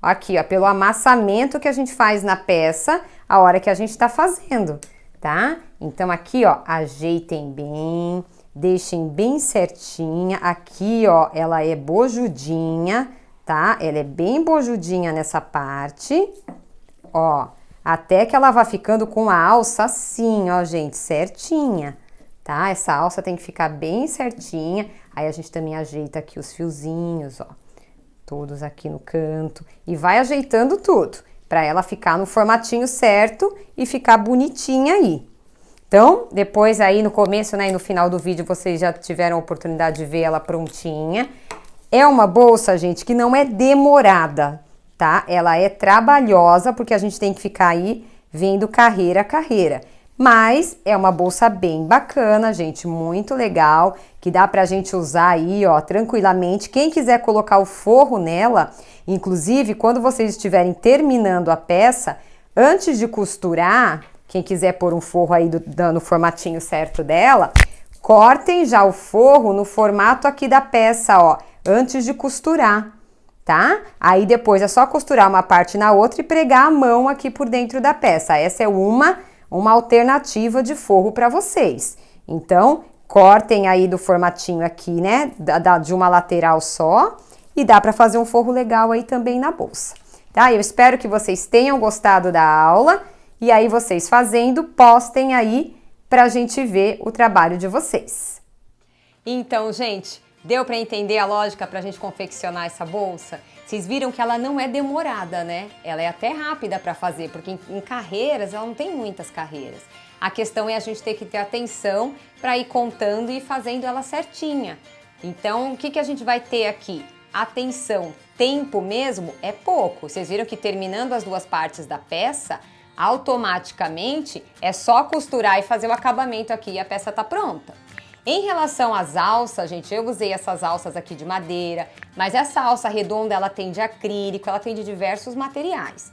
aqui, ó, pelo amassamento que a gente faz na peça a hora que a gente está fazendo, tá? Então, aqui, ó, ajeitem bem, deixem bem certinha. Aqui, ó, ela é bojudinha, tá? Ela é bem bojudinha nessa parte, ó, até que ela vá ficando com a alça assim, ó, gente, certinha, tá? Essa alça tem que ficar bem certinha. Aí a gente também ajeita aqui os fiozinhos, ó, todos aqui no canto, e vai ajeitando tudo, para ela ficar no formatinho certo e ficar bonitinha aí. Então, depois aí no começo, né, e no final do vídeo, vocês já tiveram a oportunidade de ver ela prontinha. É uma bolsa, gente, que não é demorada, tá? Ela é trabalhosa, porque a gente tem que ficar aí vendo carreira a carreira. Mas é uma bolsa bem bacana, gente, muito legal, que dá pra gente usar aí, ó, tranquilamente. Quem quiser colocar o forro nela, inclusive, quando vocês estiverem terminando a peça, antes de costurar, quem quiser pôr um forro aí dando o formatinho certo dela, cortem já o forro no formato aqui da peça, ó, antes de costurar, tá? Aí depois é só costurar uma parte na outra e pregar a mão aqui por dentro da peça. Essa é uma alternativa de forro para vocês. Então, cortem aí do formatinho aqui, né, de uma lateral só, e dá para fazer um forro legal aí também na bolsa, tá? Eu espero que vocês tenham gostado da aula, e aí vocês fazendo, postem aí pra gente ver o trabalho de vocês. Então, gente, deu para entender a lógica pra gente confeccionar essa bolsa? Vocês viram que ela não é demorada, né? Ela é até rápida para fazer, porque em carreiras, ela não tem muitas carreiras. A questão é a gente ter que ter atenção para ir contando e fazendo ela certinha. Então, o que a gente vai ter aqui? Atenção, tempo mesmo é pouco. Vocês viram que terminando as duas partes da peça, automaticamente é só costurar e fazer o acabamento aqui e a peça tá pronta. Em relação às alças, gente, eu usei essas alças aqui de madeira, mas essa alça redonda ela tem de acrílico, ela tem de diversos materiais.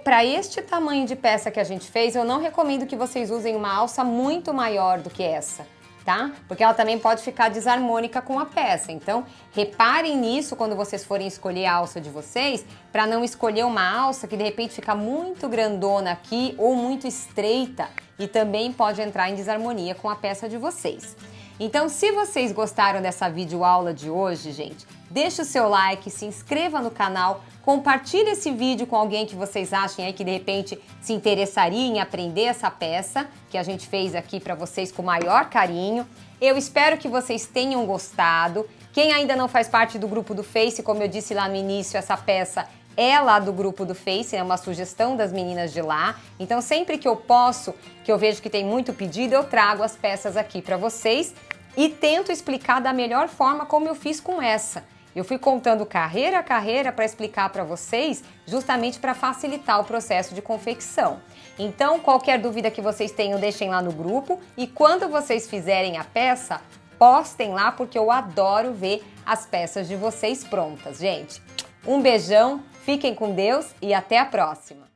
Para este tamanho de peça que a gente fez, eu não recomendo que vocês usem uma alça muito maior do que essa, tá? Porque ela também pode ficar desarmônica com a peça. Então, reparem nisso quando vocês forem escolher a alça de vocês, para não escolher uma alça que de repente fica muito grandona aqui ou muito estreita e também pode entrar em desarmonia com a peça de vocês. Então, se vocês gostaram dessa videoaula de hoje, gente, deixa o seu like, se inscreva no canal, compartilhe esse vídeo com alguém que vocês achem aí que de repente se interessaria em aprender essa peça que a gente fez aqui para vocês com o maior carinho. Eu espero que vocês tenham gostado. Quem ainda não faz parte do grupo do Face, como eu disse lá no início, essa peça é lá do grupo do Face, é uma sugestão das meninas de lá. Então, sempre que eu posso, que eu vejo que tem muito pedido, eu trago as peças aqui para vocês e tento explicar da melhor forma como eu fiz com essa. Eu fui contando carreira a carreira para explicar para vocês, justamente para facilitar o processo de confecção. Então, qualquer dúvida que vocês tenham, deixem lá no grupo. E quando vocês fizerem a peça, postem lá porque eu adoro ver as peças de vocês prontas, gente. Um beijão, fiquem com Deus e até a próxima!